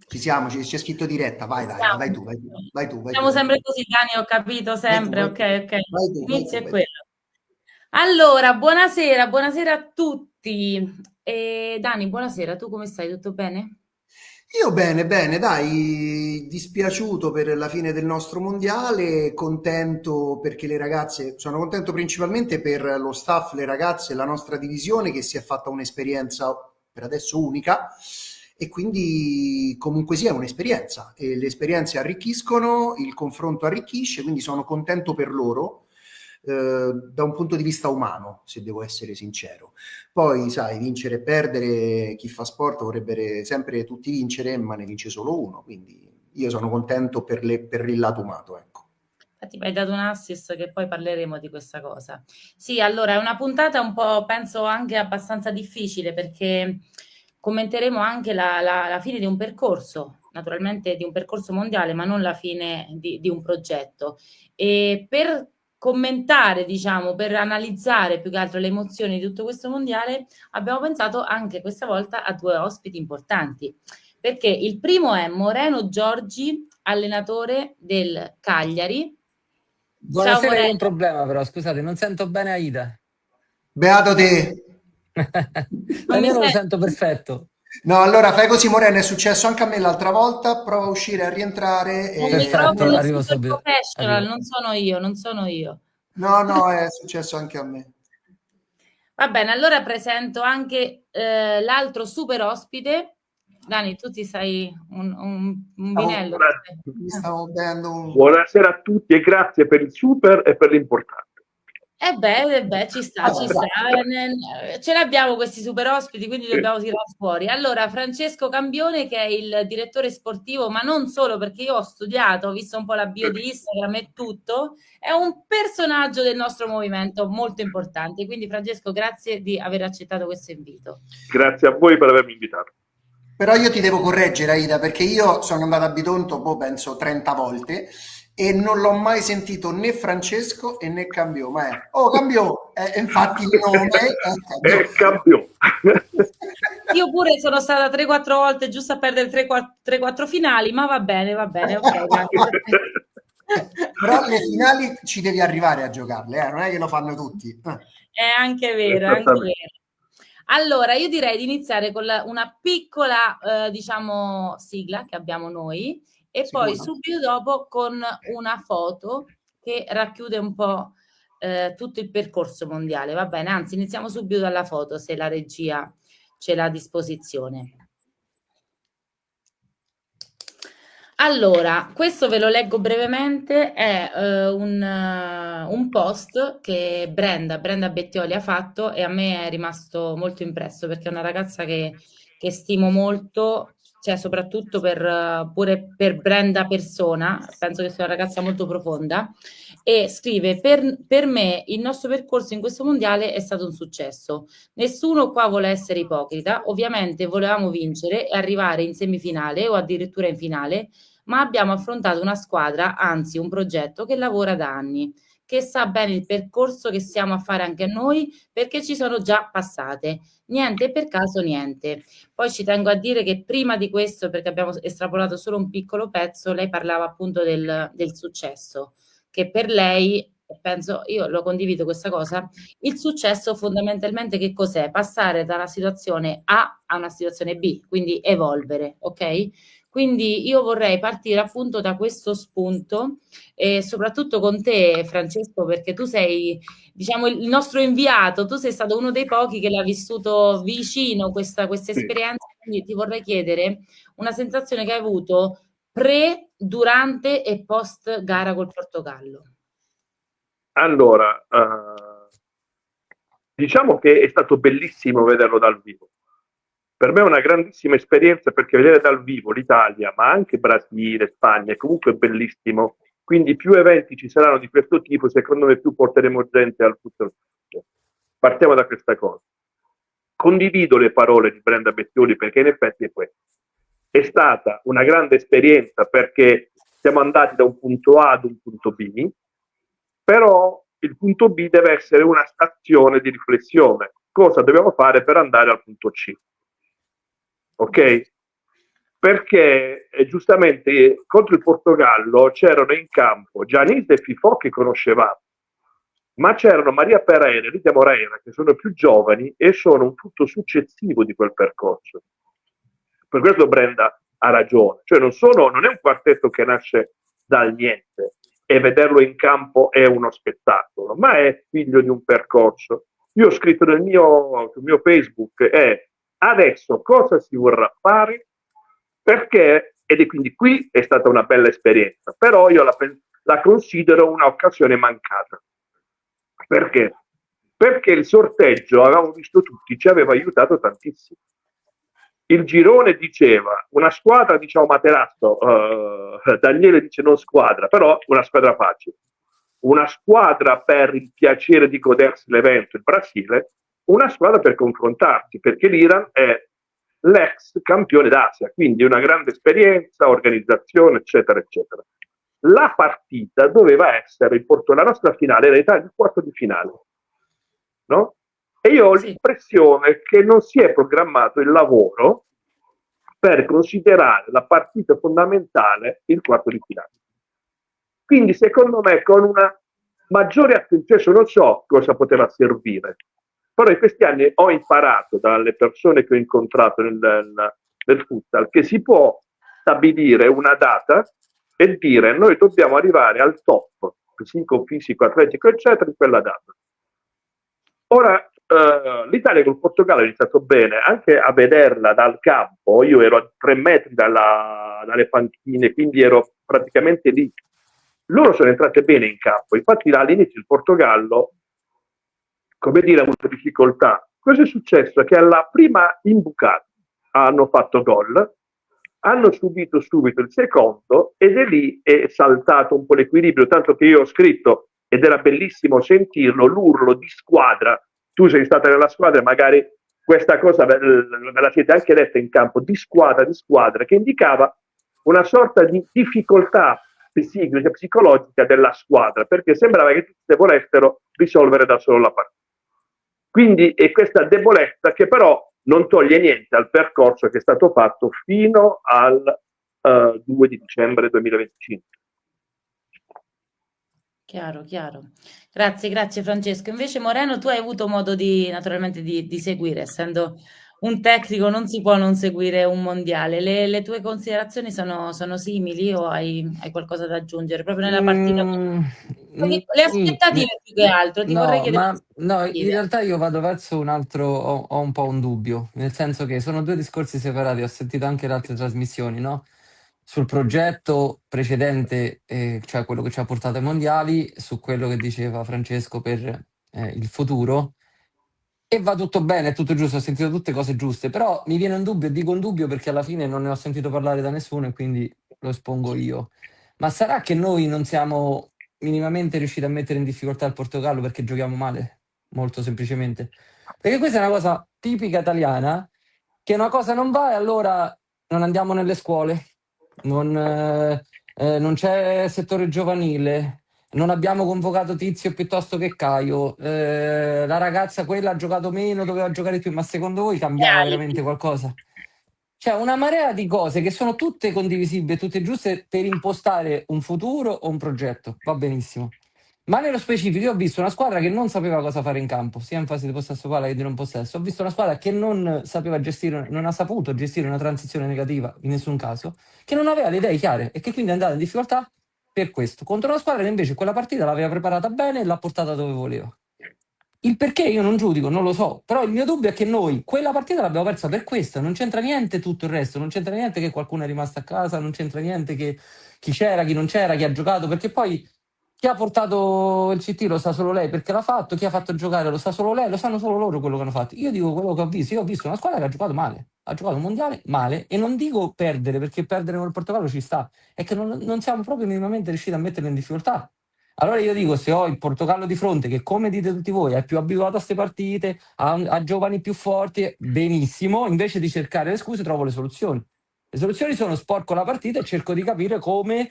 Ci siamo, c'è scritto diretta, vai, dai, vai tu, vai tu, vai tu, vai tu, Siamo vai tu. sempre così, Dani, ho capito Vai tu, sempre. vai Ok, tu, ok. vai tu, vai tu, L'inizio è vai tu. quello. Allora, buonasera, buonasera a tutti. Dani, buonasera, tu come stai? Tutto bene? Io bene, bene, dai, dispiaciuto per la fine del nostro mondiale, contento perché le ragazze, sono contento principalmente per lo staff, le ragazze, la nostra divisione che si è fatta un'esperienza per adesso unica e quindi comunque sia un'esperienza e le esperienze arricchiscono, il confronto arricchisce, quindi sono contento per loro da un punto di vista umano, se devo essere sincero. Poi, sai, vincere e perdere, chi fa sport vorrebbe sempre tutti vincere, ma ne vince solo uno, quindi io sono contento per il lato umano, ecco. Infatti mi hai dato un assist che poi parleremo di questa cosa. Sì, allora è una puntata un po', penso, anche abbastanza difficile perché commenteremo anche la fine di un percorso, naturalmente di un percorso mondiale, ma non la fine di un progetto. E per commentare, diciamo, per analizzare più che altro le emozioni di tutto questo mondiale, abbiamo pensato anche questa volta a due ospiti importanti, perché il primo è Moreno Giorgi, allenatore del Cagliari. Ciao Buonasera, io ho un Moreno. problema però, scusate, non sento bene Aida. Beato te! Non mi Daniele lo senti? sento perfetto. No, allora fai così, Moreno, è successo anche a me l'altra volta, prova a uscire e a rientrare. Un Perfetto, microfono arrivo super subito. professional, Arrivo. non sono io, non sono io. No, no, è successo anche a me. Va bene, allora presento anche l'altro super ospite. Dani, tu ti sai un Stavo- vinello? Mi stavo bevendo un... Buonasera a tutti e grazie per il super e per l'importante. Ci sta, Vabbè, ci sta. dai. Ce l'abbiamo questi super ospiti, quindi li dobbiamo tirare fuori. Allora, Francesco Cambione, che è il direttore sportivo, ma non solo, perché io ho studiato, ho visto un po' la bio di Instagram e tutto, è un personaggio del nostro movimento molto importante. Quindi, Francesco, grazie di aver accettato questo invito. Grazie a voi per avermi invitato. Però io ti devo correggere, Aida, perché io sono andato a Bitonto, boh, penso 30 volte e non l'ho mai sentito né Francesco e né Cambiò. Ma è, oh, Cambiò, infatti il nome è Cambiò. E campione. Io pure sono stata 3-4 volte giusto a perdere 3-4 finali, ma va bene, ok, dai. Però le finali ci devi arrivare a giocarle, non è che lo fanno tutti. È anche vero, è anche Esattamente. vero. Allora, io direi di iniziare con una piccola, diciamo, sigla che abbiamo noi e poi Sicuro? subito dopo con una foto che racchiude un po' tutto il percorso mondiale. Va bene, anzi, iniziamo subito dalla foto se la regia ce l'ha a disposizione. Allora, questo ve lo leggo brevemente, è un post che Brenda Bettioli ha fatto e a me è rimasto molto impresso perché è una ragazza che stimo molto, cioè soprattutto pure per Brenda persona, penso che sia una ragazza molto profonda e scrive, per me il nostro percorso in questo mondiale è stato un successo. Nessuno qua vuole essere ipocrita, ovviamente volevamo vincere e arrivare in semifinale o addirittura in finale, ma abbiamo affrontato una squadra, anzi un progetto che lavora da anni, che sa bene il percorso che stiamo a fare anche noi perché ci sono già passate. Niente per caso, niente. Poi ci tengo a dire che prima di questo, perché abbiamo estrapolato solo un piccolo pezzo, lei parlava appunto del successo, che per lei, penso, io lo condivido questa cosa, il successo fondamentalmente che cos'è? Passare da una situazione A a una situazione B, quindi evolvere, ok? Quindi io vorrei partire appunto da questo spunto e soprattutto con te, Francesco, perché tu sei, diciamo, il nostro inviato, tu sei stato uno dei pochi che l'ha vissuto vicino questa Sì. esperienza, quindi ti vorrei chiedere una sensazione che hai avuto pre, durante e post gara col Portogallo. Allora, diciamo che è stato bellissimo vederlo dal vivo. Per me è una grandissima esperienza perché vedere dal vivo l'Italia, ma anche Brasile, Spagna, è comunque bellissimo. Quindi più eventi ci saranno di questo tipo, secondo me più porteremo gente al futuro. Partiamo da questa cosa. Condivido le parole di Brenda Bettioli perché in effetti è questo. È stata una grande esperienza perché siamo andati da un punto A ad un punto B, però il punto B deve essere una stazione di riflessione. Cosa dobbiamo fare per andare al punto C? Ok? perché giustamente contro il Portogallo c'erano in campo Giannis e Fifò che conoscevamo, ma c'erano Maria Pereira e Lidia Moreira che sono più giovani e sono un frutto successivo di quel percorso. Per questo Brenda ha ragione, cioè non è un quartetto che nasce dal niente e vederlo in campo è uno spettacolo, ma è figlio di un percorso. Io ho scritto sul mio Facebook adesso cosa si vorrà fare, perché, ed quindi qui è stata una bella esperienza, però io la considero un'occasione mancata. Perché? Perché il sorteggio, avevamo visto tutti, ci aveva aiutato tantissimo. Il girone diceva una squadra, diciamo Materasso, Daniele dice non squadra, però una squadra facile. Una squadra per il piacere di godersi l'evento, il Brasile, una squadra per confrontarsi, perché l'Iran è l'ex campione d'Asia, quindi una grande esperienza, organizzazione, eccetera, eccetera. La partita doveva essere la nostra finale era il quarto di finale, no? E io ho l'impressione che non si è programmato il lavoro per considerare la partita fondamentale il quarto di finale. Quindi secondo me con una maggiore attenzione, non so cosa poteva servire, però in questi anni ho imparato dalle persone che ho incontrato nel futsal che si può stabilire una data e dire noi dobbiamo arrivare al top psicofisico, atletico, eccetera, in quella data. Ora, l'Italia col Portogallo è iniziato bene, anche a vederla dal campo, io ero a 3 metri dalle panchine, quindi ero praticamente lì. Loro sono entrate bene in campo, infatti all'inizio il Portogallo, come dire, ha avuto difficoltà. Cosa è successo? Che alla prima imbucata hanno fatto gol, hanno subito subito il secondo ed è lì è saltato un po' l'equilibrio, tanto che io ho scritto, ed era bellissimo sentirlo, l'urlo di squadra. Tu sei stata nella squadra, magari questa cosa ve la siete anche detta in campo, di squadra, che indicava una sorta di difficoltà psicologica della squadra, perché sembrava che tutti volessero risolvere da solo la partita. Quindi è questa debolezza che però non toglie niente al percorso che è stato fatto fino al 2 di dicembre 2025. Chiaro, chiaro. Grazie Francesco. Invece Moreno, tu hai avuto modo naturalmente di seguire, essendo un tecnico non si può non seguire un mondiale. Le tue considerazioni sono simili o hai qualcosa da aggiungere proprio nella partita? Le aspettative più che altro, ti vorrei chiedere le No, in aspettative. realtà io vado verso un altro, ho un po' un dubbio, nel senso che sono 2 discorsi separati, ho sentito anche le altre trasmissioni, no? Sul progetto precedente, cioè quello che ci ha portato ai mondiali, su quello che diceva Francesco per il futuro, e va tutto bene, è tutto giusto, ho sentito tutte cose giuste, però mi viene un dubbio, dico un dubbio perché alla fine non ne ho sentito parlare da nessuno e quindi lo espongo io. Ma sarà che noi non siamo minimamente riusciti a mettere in difficoltà il Portogallo perché giochiamo male? Molto semplicemente. Perché questa è una cosa tipica italiana, che una cosa non va e allora non andiamo nelle scuole, non c'è settore giovanile, non abbiamo convocato Tizio piuttosto che Caio, la ragazza quella ha giocato meno, doveva giocare più, ma secondo voi cambiava veramente qualcosa? C'è una marea di cose che sono tutte condivisibili, tutte giuste per impostare un futuro o un progetto, va benissimo. Ma nello specifico io ho visto una squadra che non sapeva cosa fare in campo, sia in fase di possesso palla che di non possesso. Ho visto una squadra che non sapeva gestire, non ha saputo gestire una transizione negativa in nessun caso, che non aveva le idee chiare e che quindi è andata in difficoltà per questo. Contro una squadra che invece quella partita l'aveva preparata bene e l'ha portata dove voleva. Il perché io non giudico, non lo so, però il mio dubbio è che noi quella partita l'abbiamo persa per questo, non c'entra niente tutto il resto, non c'entra niente che qualcuno è rimasto a casa, non c'entra niente che chi c'era, chi non c'era, chi ha giocato, perché poi chi ha portato il CT lo sa solo lei perché l'ha fatto, chi ha fatto giocare lo sa solo lei, lo sanno solo loro quello che hanno fatto. Io dico quello che ho visto, io ho visto una squadra che ha giocato male, ha giocato un mondiale male e non dico perdere perché perdere con il Portogallo ci sta, è che non siamo proprio minimamente riusciti a metterlo in difficoltà. Allora io dico, se ho il Portogallo di fronte, che come dite tutti voi, è più abituato a queste partite, a giovani più forti, benissimo, invece di cercare le scuse trovo le soluzioni. Le soluzioni sono sporco la partita e cerco di capire come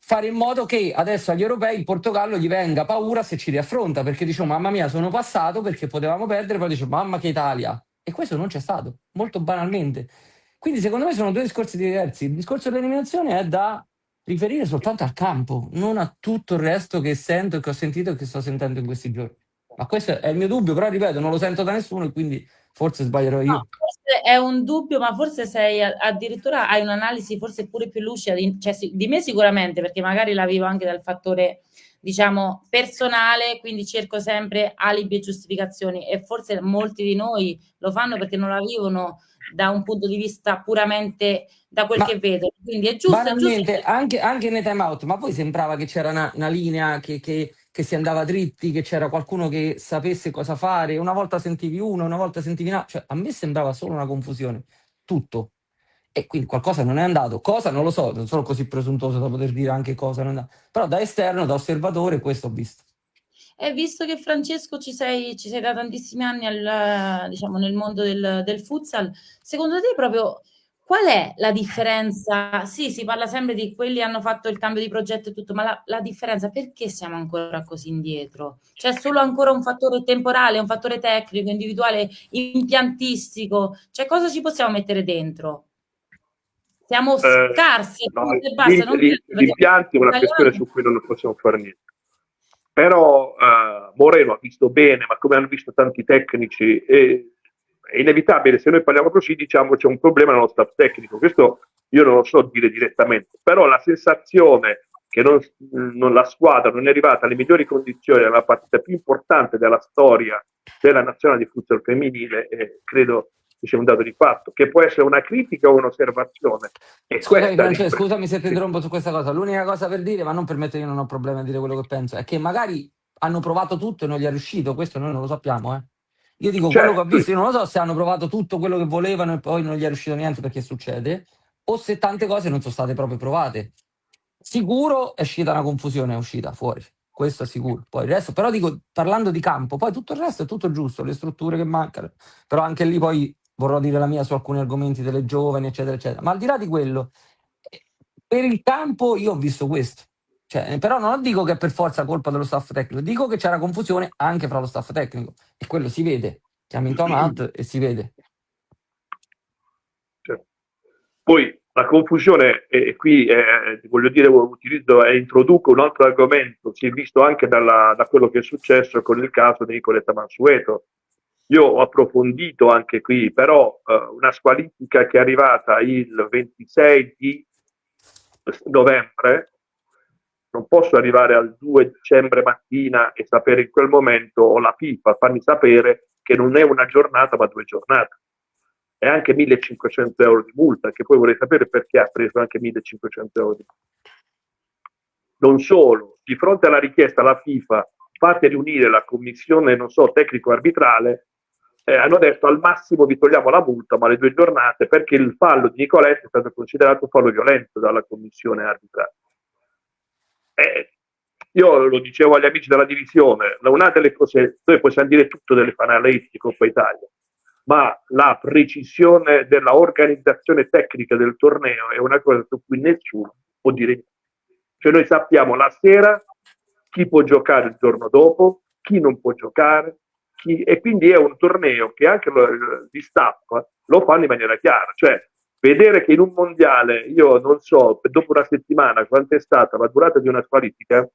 fare in modo che adesso agli europei il Portogallo gli venga paura se ci riaffronta, perché dicevo, mamma mia, sono passato perché potevamo perdere, poi dicevo, mamma che Italia. E questo non c'è stato, molto banalmente. Quindi secondo me sono due discorsi diversi. Il discorso dell'eliminazione è da riferire soltanto al campo, non a tutto il resto che sento e che ho sentito e che sto sentendo in questi giorni. Ma questo è il mio dubbio, però ripeto, non lo sento da nessuno e quindi forse sbaglierò No, io. forse è un dubbio, ma forse sei addirittura hai un'analisi forse pure più lucida cioè, di me sicuramente, perché magari la vivo anche dal fattore, diciamo, personale, quindi cerco sempre alibi e giustificazioni e forse molti di noi lo fanno perché non la vivono da un punto di vista puramente da quel Ma che vedo. Quindi è giusto. banalmente, anche nei time out, ma poi sembrava che c'era una linea che si andava dritti, che c'era qualcuno che sapesse cosa fare. Una volta sentivi uno, una volta sentivi un altro. Cioè, a me sembrava solo una confusione, tutto. E quindi qualcosa non è andato. Cosa? Non lo so, non sono così presuntuoso da poter dire anche cosa non è andato. Però da esterno, da osservatore, questo ho visto. E visto che Francesco ci sei da tantissimi anni diciamo, nel mondo del futsal, secondo te proprio qual è la differenza? Sì, si parla sempre di quelli che hanno fatto il cambio di progetto e tutto, ma la differenza perché siamo ancora così indietro? C'è solo ancora un fattore temporale, un fattore tecnico, individuale, impiantistico? Cioè cosa ci possiamo mettere dentro? Siamo scarsi, No, punto e basta, non penso, gli perché impianti è una questione italiani. su cui non possiamo fare niente. Però Moreno ha visto bene, ma come hanno visto tanti tecnici, è inevitabile, se noi parliamo così diciamo c'è un problema nello staff tecnico, questo io non lo so dire direttamente, però la sensazione che la squadra non è arrivata alle migliori condizioni alla partita più importante della storia della nazionale di futsal femminile, credo che sia un dato di fatto, che può essere una critica o un'osservazione. Scusami Francesco, scusami se ti interrompo su questa cosa. L'unica cosa per dire, ma non per mettere, io non ho problema a dire quello che penso, è che magari hanno provato tutto e non gli è riuscito, questo noi non lo sappiamo, eh. Io dico quello che ho Certo, visto, io non lo so se hanno provato tutto quello che volevano e poi non gli è riuscito niente perché succede, o se tante cose non sono state proprio provate. Sicuro è uscita una confusione, è uscita fuori, questo è sicuro. Poi il resto, però dico, parlando di campo, poi tutto il resto è tutto giusto, le strutture che mancano, però anche lì poi vorrò dire la mia su alcuni argomenti delle giovani, eccetera, eccetera. Ma al di là di quello, per il campo io ho visto questo. Cioè, però non dico che è per forza colpa dello staff tecnico, dico che c'era confusione anche fra lo staff tecnico e quello si vede. Chiami in timeout e si vede. certo. Poi la confusione, e qui voglio dire, utilizzo e introduco un altro argomento, si è visto anche da quello che è successo con il caso di Nicoletta Mansueto. Io ho approfondito anche qui, però una squalifica che è arrivata il 26 di novembre, non posso arrivare al 2 dicembre mattina e sapere in quel momento, o la FIFA, farmi sapere che non è una giornata ma 2 giornate. E anche 1.500 euro di multa, che poi vorrei sapere perché ha preso anche 1.500 euro di multa. Non solo, di fronte alla richiesta alla FIFA, fate riunire la commissione, non so, tecnico-arbitrale, hanno detto al massimo vi togliamo la multa, ma le 2 giornate, perché il fallo di Nicoletti è stato considerato un fallo violento dalla commissione arbitrale. Io lo dicevo agli amici della divisione, una delle cose, noi possiamo dire tutto delle finalisti di Coppa Italia, ma la precisione della organizzazione tecnica del torneo è una cosa su cui nessuno può dire niente. Cioè noi sappiamo la sera chi può giocare il giorno dopo, chi non può giocare, e quindi è un torneo che anche di staff lo fanno in maniera chiara, cioè vedere che in un mondiale, io non so, dopo una settimana quanto è stata la durata di una squalifica,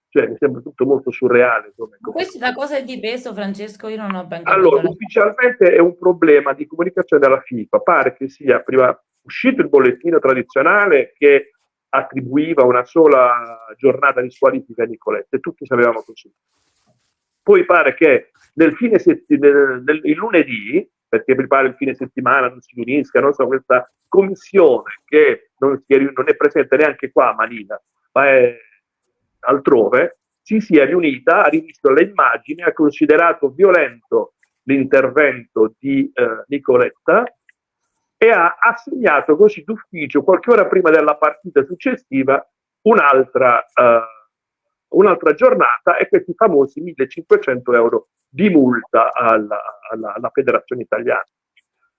cioè mi sembra tutto molto surreale. Questo da cosa è dipeso, Francesco? Io non ho ben capito. Allora, ufficialmente è un problema di comunicazione della FIFA, pare che sia prima uscito il bollettino tradizionale che attribuiva una sola giornata di squalifica a Nicoletti, e tutti sapevamo così. Poi pare che il lunedì, perché mi pare il fine settimana non si riunisca, non so, questa commissione che non è presente neanche qua a Manila, ma è altrove, si sia riunita, ha rivisto le immagini, ha considerato violento l'intervento di Nicoletta e ha assegnato così d'ufficio, qualche ora prima della partita successiva, un'altra giornata e questi famosi 1.500 euro di multa alla Federazione Italiana.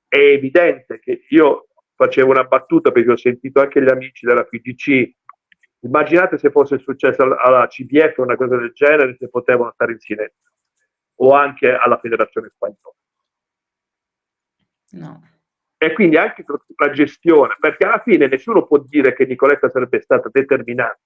È evidente che io facevo una battuta perché ho sentito anche gli amici della FIGC, immaginate se fosse successo alla CBF una cosa del genere, se potevano stare in silenzio, o anche alla Federazione Spagnola. No. e quindi anche la gestione, perché alla fine nessuno può dire che Nicoletta sarebbe stata determinante.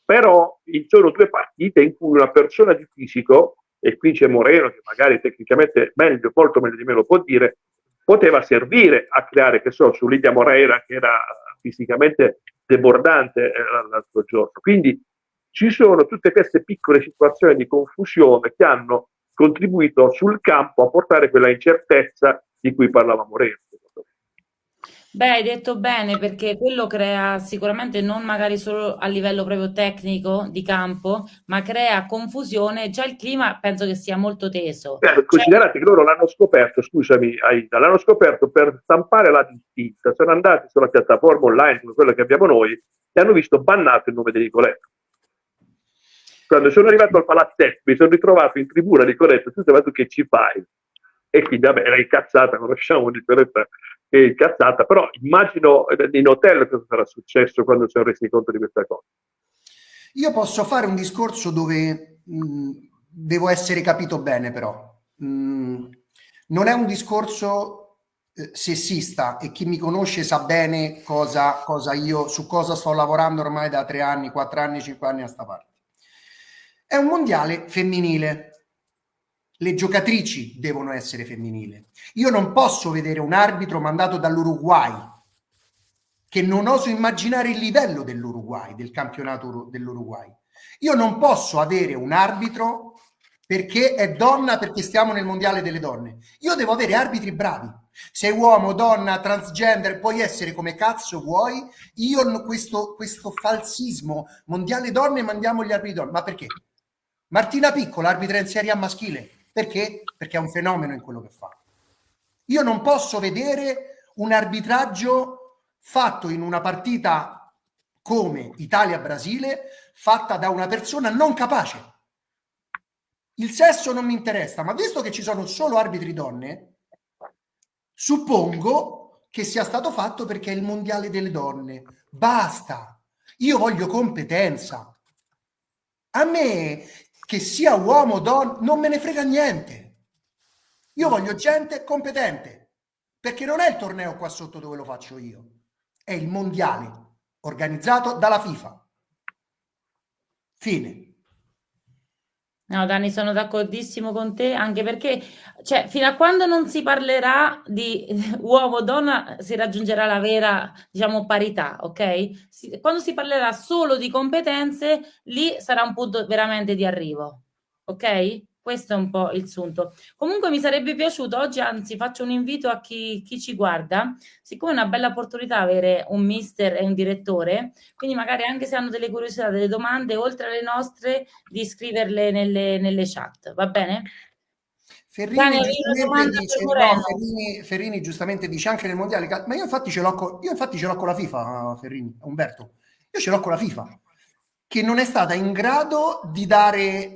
Però ci sono due partite in cui una persona di fisico, e qui c'è Moreno che magari tecnicamente meglio, molto meglio di me lo può dire, poteva servire a creare, che so, su Lidia Moreira che era fisicamente debordante l'altro giorno. Quindi ci sono tutte queste piccole situazioni di confusione che hanno contribuito sul campo a portare quella incertezza di cui parlava Moreno. Beh, hai detto bene perché quello crea sicuramente non magari solo a livello proprio tecnico di campo, ma crea confusione. Già il clima penso che sia molto teso. Cioè, Considerate che loro l'hanno scoperto, scusami Aida, l'hanno scoperto per stampare la distinta, sono andati sulla piattaforma online come quella che abbiamo noi e hanno visto bannato il nome di Nicoletta. Quando sono arrivato al palazzetto mi sono ritrovato in tribuna Nicoletta, ma tu che ci fai? E quindi vabbè, era incazzata, conosciamo Nicoletta che è incazzata, però immagino in hotel cosa sarà successo quando si sono resi conto di questa cosa. Io posso fare un discorso dove devo essere capito bene, però. Non è un discorso sessista, e chi mi conosce sa bene su cosa sto lavorando ormai da 3 anni, 4 anni, 5 anni a sta parte. È un mondiale femminile. Le giocatrici devono essere femminili. Io non posso vedere un arbitro mandato dall'Uruguay, che non oso immaginare il livello dell'Uruguay, del campionato dell'Uruguay. Io non posso avere un arbitro perché è donna, perché stiamo nel mondiale delle donne. Io devo avere arbitri bravi. Sei uomo, donna, transgender, puoi essere come cazzo vuoi. Io questo falsismo, mondiale donne, mandiamo gli arbitri donne. Ma perché? Martina Piccola, arbitra in Serie A maschile. Perché? Perché è un fenomeno in quello che fa. Io non posso vedere un arbitraggio fatto in una partita come Italia-Brasile fatta da una persona non capace. Il sesso non mi interessa, ma visto che ci sono solo arbitri donne, suppongo che sia stato fatto perché è il mondiale delle donne. Basta. Io voglio competenza. A me, che sia uomo o donna, non me ne frega niente. Io voglio gente competente, perché non è il torneo qua sotto dove lo faccio io, è il mondiale organizzato dalla FIFA. Fine. no, Dani, sono d'accordissimo con te, anche perché, cioè, fino a quando non si parlerà di uomo-donna si raggiungerà la vera, diciamo, parità, ok? Quando si parlerà solo di competenze, lì sarà un punto veramente di arrivo, ok? Questo è un po' il sunto. Comunque mi sarebbe piaciuto oggi, anzi faccio un invito a chi ci guarda, siccome è una bella opportunità avere un mister e un direttore, quindi magari anche se hanno delle curiosità, delle domande, oltre alle nostre, di scriverle nelle chat, va bene? Dani, Ferrini avevi una giustamente domanda per dice, no, Moreno? Ferrini giustamente dice anche nel mondiale, ma io infatti ce l'ho con la FIFA, Ferrini, Umberto, io ce l'ho con la FIFA, che non è stata in grado di dare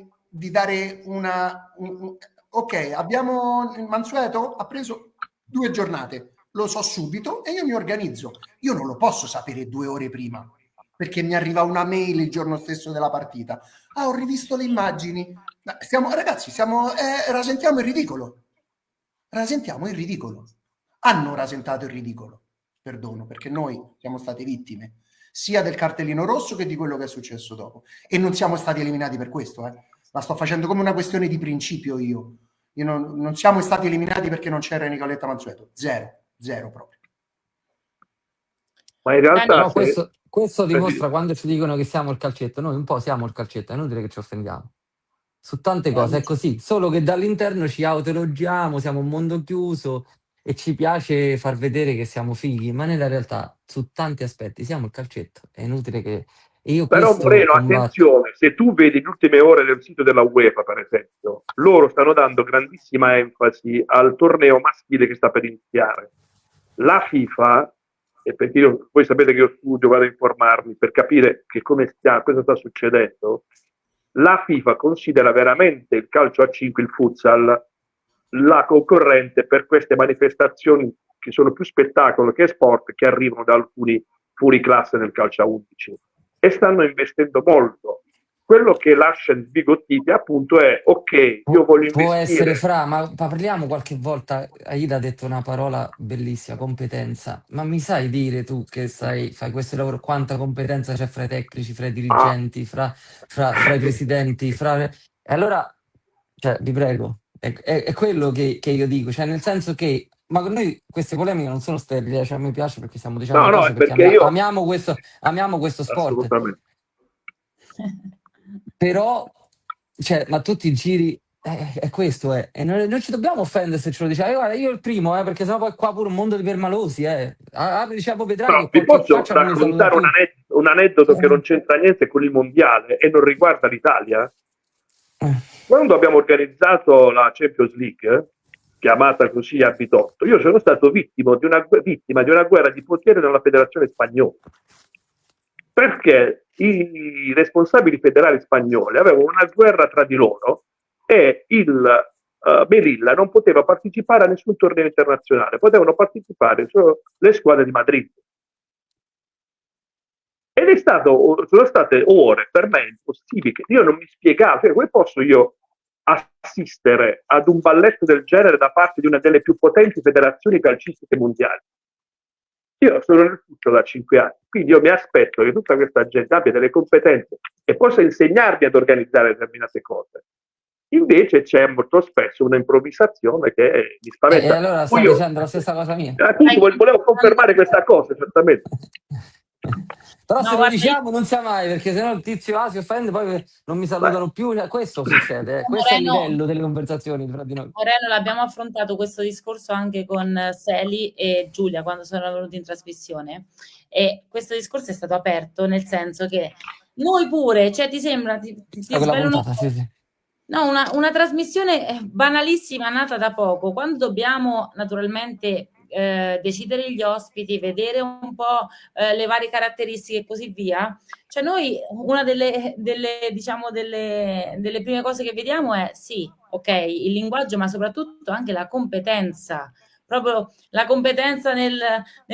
ok, abbiamo il Mansueto, ha preso 2 giornate, lo so subito e io mi organizzo. Io non lo posso sapere 2 ore prima, perché mi arriva una mail il giorno stesso della partita. Ah, ho rivisto le immagini. Ragazzi, rasentiamo il ridicolo. Rasentiamo il ridicolo. Hanno rasentato il ridicolo. Perdono, perché noi siamo state vittime sia del cartellino rosso che di quello che è successo dopo. E non siamo stati eliminati per questo. La sto facendo come una questione di principio io. Non siamo stati eliminati perché non c'era Nicoletta Mansueto. Zero proprio. Ma in realtà Però questo dimostra quando ci dicono che siamo il calcetto, noi un po' siamo il calcetto, è inutile che ci offendiamo. Su tante cose è così, solo che dall'interno ci autoelogiamo, siamo un mondo chiuso e ci piace far vedere che siamo fighi, ma nella realtà su tanti aspetti siamo il calcetto, è inutile che... E io Però questo Moreno, combatto. attenzione, se tu vedi le ultime ore del sito della UEFA, per esempio, loro stanno dando grandissima enfasi al torneo maschile che sta per iniziare. La FIFA, e perché voi sapete che io studio, vado a informarmi per capire che cosa sta succedendo, la FIFA considera veramente il calcio a 5, il futsal, la concorrente per queste manifestazioni che sono più spettacolo che sport, che arrivano da alcuni fuori classe nel calcio a 11 e stanno investendo molto. quello che lascia sbigottiti appunto è ok, io voglio Può essere investire. Fra, ma parliamo qualche volta. Aida ha detto una parola bellissima, competenza. Ma mi sai dire tu che fai questo lavoro, quanta competenza c'è fra i tecnici, fra i Ah. dirigenti, fra i presidenti? E allora, cioè, vi prego, è quello che io dico, cioè nel senso che, ma noi queste polemiche non sono sterili, cioè a me piace perché stiamo dicendo No, no, cose, è perché perché io amiamo questo sport. assolutamente. Però, cioè, ma tu ti giri, è questo, e non ci dobbiamo offendere se ce lo diciamo. Guarda, io il primo, perché sennò poi qua pure un mondo di permalosi, diciamo, vedrai Però che vi qualche posso faccia non mi saluta raccontare più. un aneddoto che non Eh, c'entra niente con il mondiale e non riguarda l'Italia? eh, Quando abbiamo organizzato la Champions League, chiamata così a Bitotto, io sono stato vittima di una guerra di potere nella federazione spagnola, perché i responsabili federali spagnoli avevano una guerra tra di loro e il Melilla non poteva partecipare a nessun torneo internazionale, potevano partecipare solo le squadre di Madrid. Sono state ore per me impossibili, che io non mi spiegavo, cioè, come posso io assistere ad un balletto del genere da parte di una delle più potenti federazioni calcistiche mondiali? Io sono nel fuccio da 5 anni, quindi io mi aspetto che tutta questa gente abbia delle competenze e possa insegnarmi ad organizzare determinate cose. Invece c'è molto spesso una improvvisazione che mi e spaventa. allora Poi stai io dicendo la stessa cosa mia. appunto volevo confermare questa cosa, certamente. Però No, se lo guarda, io diciamo non sa mai, perché sennò il tizio si offende, poi non mi Beh, salutano più. Cioè, questo succede, questo è il Moreno, livello delle conversazioni tra di noi. Moreno, l'abbiamo affrontato questo discorso anche con Seli e Giulia quando sono venuti in trasmissione, e questo discorso è stato aperto nel senso che noi pure, cioè ti sembra, ti Da quella svelo una puntata, sì, cosa. sì. No, una trasmissione banalissima, nata da poco, quando dobbiamo naturalmente decidere gli ospiti, vedere un po' le varie caratteristiche e così via. Cioè noi una diciamo, delle prime cose che vediamo è sì, ok, il linguaggio, ma soprattutto anche la competenza, proprio la competenza nel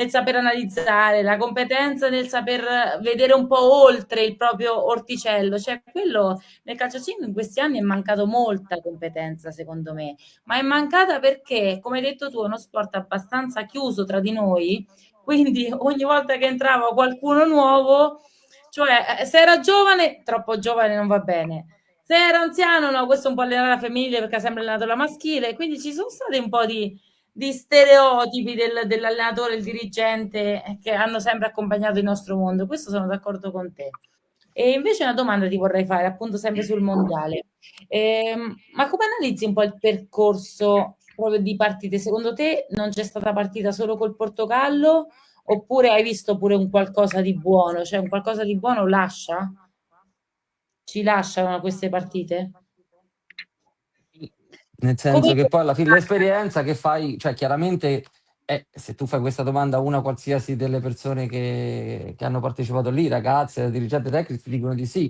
saper analizzare, la competenza nel saper vedere un po' oltre il proprio orticello. Cioè quello nel calciatino in questi anni è mancato molta competenza, secondo me, ma è mancata perché, come hai detto tu, è uno sport abbastanza chiuso tra di noi, quindi ogni volta che entrava qualcuno nuovo, cioè se era giovane, troppo giovane non va bene. Se era anziano, no, questo è un po' allenare la femminile perché ha sempre allenato la maschile, quindi ci sono stati un po' di stereotipi dell'allenatore, il dirigente che hanno sempre accompagnato il nostro mondo. Questo sono d'accordo con te. E invece una domanda ti vorrei fare, appunto, sempre sul mondiale. Ma come analizzi un po' il percorso proprio di partite? Secondo te non c'è stata partita solo col Portogallo oppure hai visto pure un qualcosa di buono? Cioè un qualcosa di buono lascia? Ci lasciano queste partite? Nel Come senso che poi alla fine l'esperienza che fai, cioè chiaramente se tu fai questa domanda a una qualsiasi delle persone che hanno partecipato lì, ragazze, dirigenti tecnici, ti dicono di sì.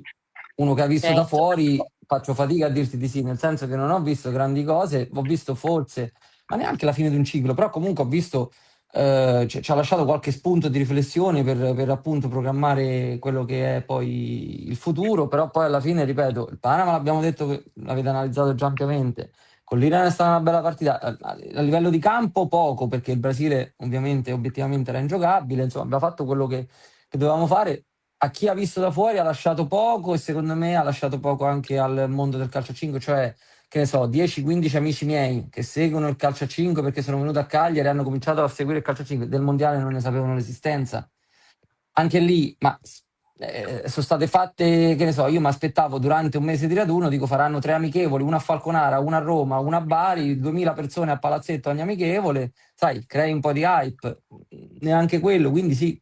Uno che ha visto da certo. fuori, faccio fatica a dirti di sì, nel senso che non ho visto grandi cose, ho visto forse, ma neanche la fine di un ciclo, però comunque ho visto, ci ha lasciato qualche spunto di riflessione per appunto programmare quello che è poi il futuro, però poi alla fine, ripeto, il Panama l'abbiamo detto che l'avete analizzato già ampiamente. Con l'Iran è stata una bella partita. A livello di campo poco, perché il Brasile ovviamente obiettivamente era ingiocabile, insomma abbiamo fatto quello che dovevamo fare. A chi ha visto da fuori ha lasciato poco, e secondo me ha lasciato poco anche al mondo del calcio a 5, cioè che ne so, 10-15 amici miei che seguono il calcio a 5 perché sono venuti a Cagliari e hanno cominciato a seguire il calcio a 5 del mondiale, non ne sapevano l'esistenza. Anche lì, ma sono state fatte, che ne so, io mi aspettavo durante un mese di raduno, dico faranno 3 amichevoli, una a Falconara, una a Roma, una a Bari, 2000 persone a Palazzetto ogni amichevole, sai, crei un po' di hype, neanche quello, quindi sì,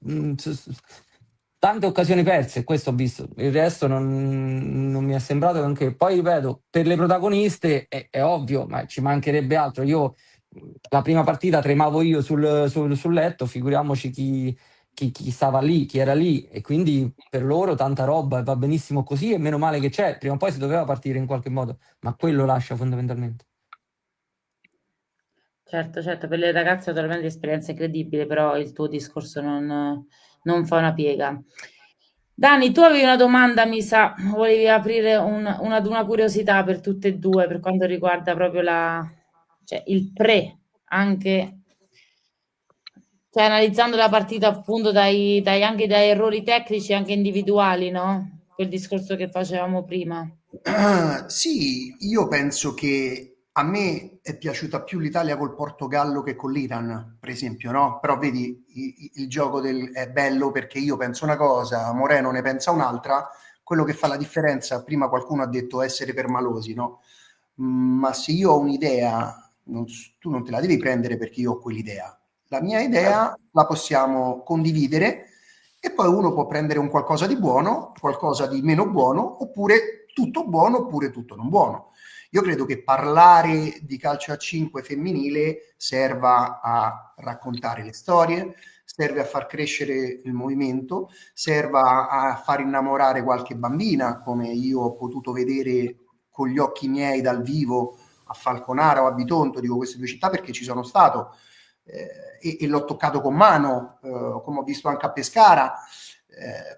tante occasioni perse, questo ho visto, il resto non mi è sembrato anche. Poi ripeto, per le protagoniste è ovvio, ma ci mancherebbe altro. Io la prima partita tremavo io sul letto, figuriamoci chi stava lì, chi era lì, e quindi per loro tanta roba e va benissimo così, e meno male che c'è, prima o poi si doveva partire in qualche modo, ma quello lascia fondamentalmente. Certo, certo, per le ragazze naturalmente esperienza incredibile, però il tuo discorso non fa una piega. Dani, tu avevi una domanda, mi sa, volevi aprire una curiosità per tutte e due per quanto riguarda proprio cioè il anche, cioè analizzando la partita appunto anche dai errori tecnici, anche individuali, no? Quel discorso che facevamo prima. Sì, io penso che a me è piaciuta più l'Italia col Portogallo che con l'Iran, per esempio, no? Però vedi, il gioco è bello perché io penso una cosa, Moreno ne pensa un'altra, quello che fa la differenza, prima qualcuno ha detto essere permalosi, no? Ma se io ho un'idea, tu non te la devi prendere perché io ho quell'idea. La mia idea la possiamo condividere e poi uno può prendere un qualcosa di buono, qualcosa di meno buono, oppure tutto buono, oppure tutto non buono. Io credo che parlare di calcio a 5 femminile serva a raccontare le storie, serve a far crescere il movimento, serva a far innamorare qualche bambina, come io ho potuto vedere con gli occhi miei dal vivo a Falconara o a Bitonto, dico queste due città perché ci sono stato e l'ho toccato con mano, come ho visto anche a Pescara.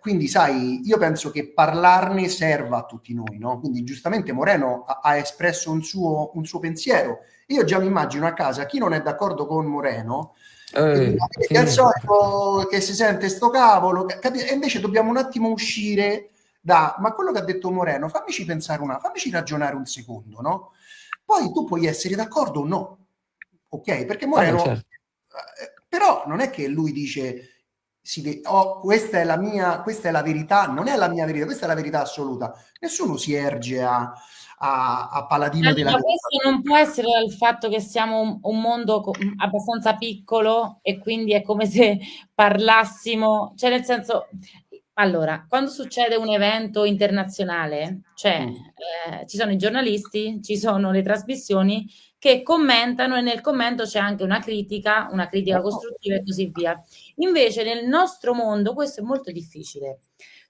Quindi, sai, io penso che parlarne serva a tutti noi, no? Quindi, giustamente, Moreno ha espresso un suo pensiero. Io già mi immagino a casa chi non è d'accordo con Moreno, che al Sì. solito che si sente sto cavolo, e invece dobbiamo un attimo uscire ma quello che ha detto Moreno, fammici pensare fammici ragionare un secondo, no? Poi tu puoi essere d'accordo o no, ok? Perché Vabbè, Moreno, certo. però non è che lui dice questa è la mia, questa è la verità, non è la mia verità, questa è la verità assoluta. Nessuno si erge a paladino della Ma verità. questo non può essere dal fatto che siamo un mondo abbastanza piccolo e quindi è come se parlassimo, cioè nel senso, allora, quando succede un evento internazionale, cioè Mm. ci sono i giornalisti, ci sono le trasmissioni che commentano e nel commento c'è anche una critica Certo. costruttiva e così via. Invece nel nostro mondo questo è molto difficile.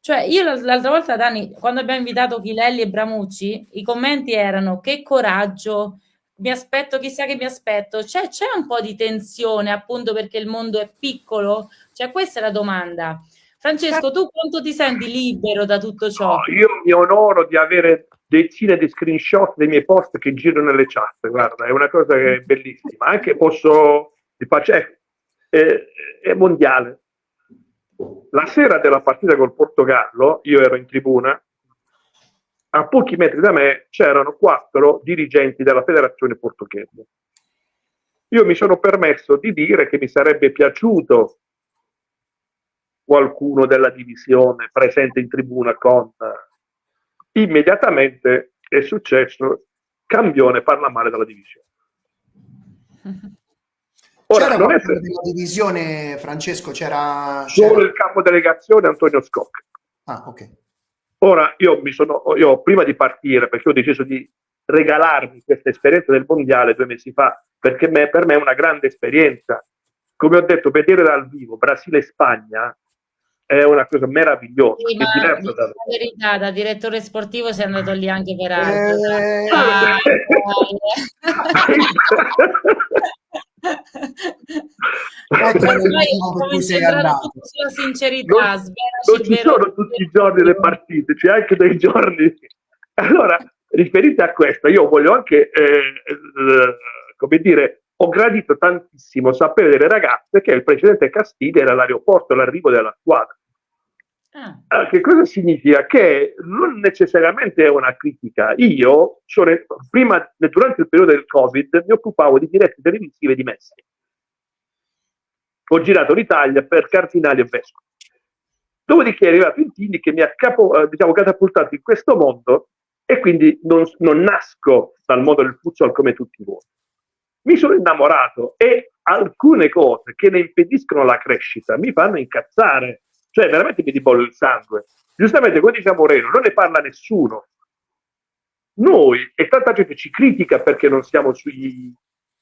Cioè, io l'altra volta, Dani, quando abbiamo invitato Chilelli e Bramucci, i commenti erano che coraggio, mi aspetto, chissà che mi aspetto. C'è un po' di tensione, appunto perché il mondo è piccolo? Cioè, questa è la domanda. Francesco, Certo. tu quanto ti senti libero da tutto ciò? No, io mi onoro di avere decine di screenshot dei miei post che girano nelle chat, guarda, è una cosa che è bellissima. Anche ti faccio, è mondiale. La sera della partita col Portogallo, io ero in tribuna, a pochi metri da me c'erano 4 dirigenti della federazione portoghese. Io mi sono permesso di dire che mi sarebbe piaciuto qualcuno della divisione presente in tribuna con immediatamente è successo Cambione parla male della divisione. Ora, C'era non è qualcuno della divisione, Francesco? solo il capo delegazione Antonio Scocca. Ah, ok. Ora, io prima di partire, perché ho deciso di regalarmi questa esperienza del mondiale 2 mesi fa, perché per me è una grande esperienza. Come ho detto, vedere dal vivo Brasile e Spagna è una cosa meravigliosa, Sì, che ma è diversa dico la verità, da direttore sportivo sei andato lì anche per altro. Eh, Dai, qual dai. è il Ormai motivo per cui cominci a sei entrare andato? tutto sulla sincerità, non, svelaci non il ci vero, sono tutti i giorni le motivo. partite, c'è anche dei giorni. Allora, riferite a questo, io voglio anche, come dire, ho gradito tantissimo sapere delle ragazze che il precedente Castiglia era all'aeroporto, l'arrivo della squadra. Ah, Che cosa significa? Che non necessariamente è una critica. Durante il periodo del Covid, mi occupavo di dirette televisive di Messi. Ho girato l'Italia per Cardinali e Vescovi. Dopodiché è arrivato Intini che mi ha catapultato in questo mondo e quindi non nasco dal mondo del futsal come tutti voi. Mi sono innamorato e alcune cose che ne impediscono la crescita mi fanno incazzare, cioè veramente mi ribolle il sangue. Giustamente, come diceva Moreno, non ne parla nessuno. Noi, e tanta gente ci critica perché non siamo sui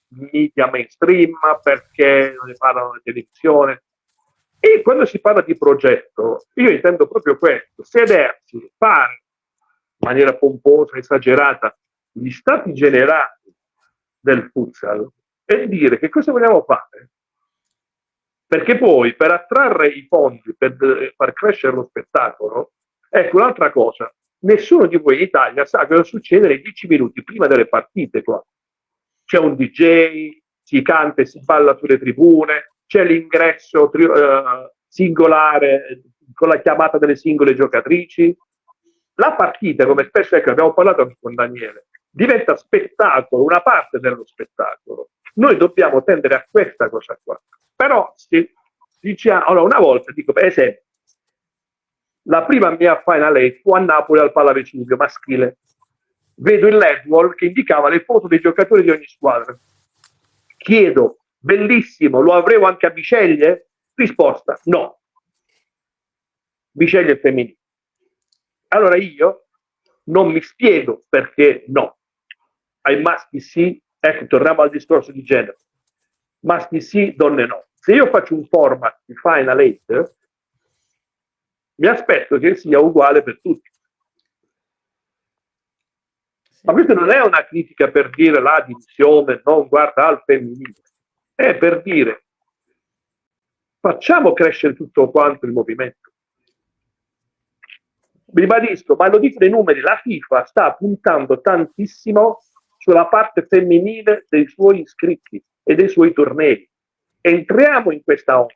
media mainstream, perché non ne parlano la televisione. E quando si parla di progetto, io intendo proprio questo: sedersi, fare in maniera pomposa, esagerata, gli stati generali del futsal e dire che cosa vogliamo fare. Perché poi per attrarre i fondi, per far crescere lo spettacolo, ecco un'altra cosa, nessuno di voi in Italia sa cosa succede nei 10 minuti prima delle partite qua. C'è un DJ, si canta e si balla sulle tribune, c'è l'ingresso singolare con la chiamata delle singole giocatrici. La partita, come spesso abbiamo parlato con Daniele, diventa spettacolo, una parte dello spettacolo. Noi dobbiamo tendere a questa cosa qua. Però se diciamo, allora una volta, dico per esempio, la prima mia Final 8 fu a Napoli al Pallavecchio maschile. Vedo il LED wall che indicava le foto dei giocatori di ogni squadra. Chiedo, bellissimo, lo avremo anche a Biceglie? Risposta, no. Biceglie è femminile. Allora io non mi spiego perché no. Ai maschi sì, ecco, torniamo al discorso di genere. Maschi sì, donne no. Se io faccio un format di Final 8, mi aspetto che sia uguale per tutti. Ma questa non è una critica per dire la divisione non guarda al femminile, è per dire facciamo crescere tutto quanto il movimento. Ribadisco, ma lo dicono i numeri, la FIFA sta puntando tantissimo sulla parte femminile dei suoi iscritti e dei suoi tornei. Entriamo in questa onda.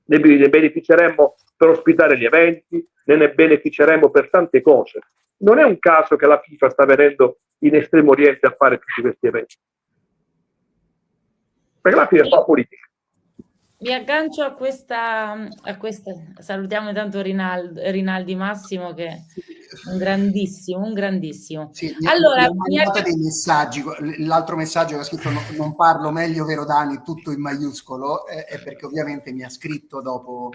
Ne beneficeremmo per ospitare gli eventi, ne beneficeremo per tante cose. Non è un caso che la FIFA sta venendo in Estremo Oriente a fare tutti questi eventi. Perché la FIFA fa politica. Mi aggancio a questa, salutiamo intanto Rinaldi Massimo che è un grandissimo. Sì, Allora, mi ha mandato dei messaggi, l'altro messaggio che ha scritto non parlo meglio vero Dani, tutto in maiuscolo, è perché ovviamente mi ha scritto dopo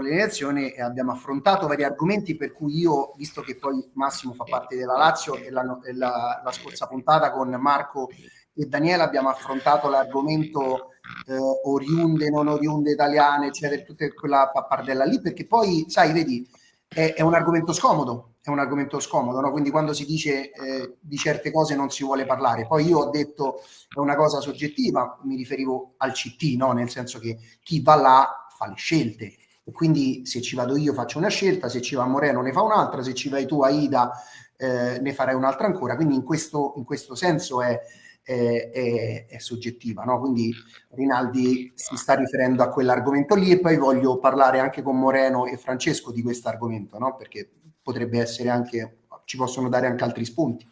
le elezioni e abbiamo affrontato vari argomenti per cui io, visto che poi Massimo fa parte della Lazio e la scorsa puntata con Marco e Daniele abbiamo affrontato l'argomento oriunde, non oriunde italiane, eccetera, tutta quella pappardella lì, perché poi, sai, vedi, è un argomento scomodo, no? Quindi quando si dice di certe cose non si vuole parlare. Poi io ho detto è una cosa soggettiva, mi riferivo al CT, no? Nel senso che chi va là fa le scelte. E quindi se ci vado io faccio una scelta, se ci va Moreno ne fa un'altra, se ci vai tu Aida ne farai un'altra ancora. Quindi in questo senso è soggettiva, no? Quindi Rinaldi si sta riferendo a quell'argomento lì e poi voglio parlare anche con Moreno e Francesco di questo argomento, no? Perché potrebbe essere anche, ci possono dare anche altri spunti.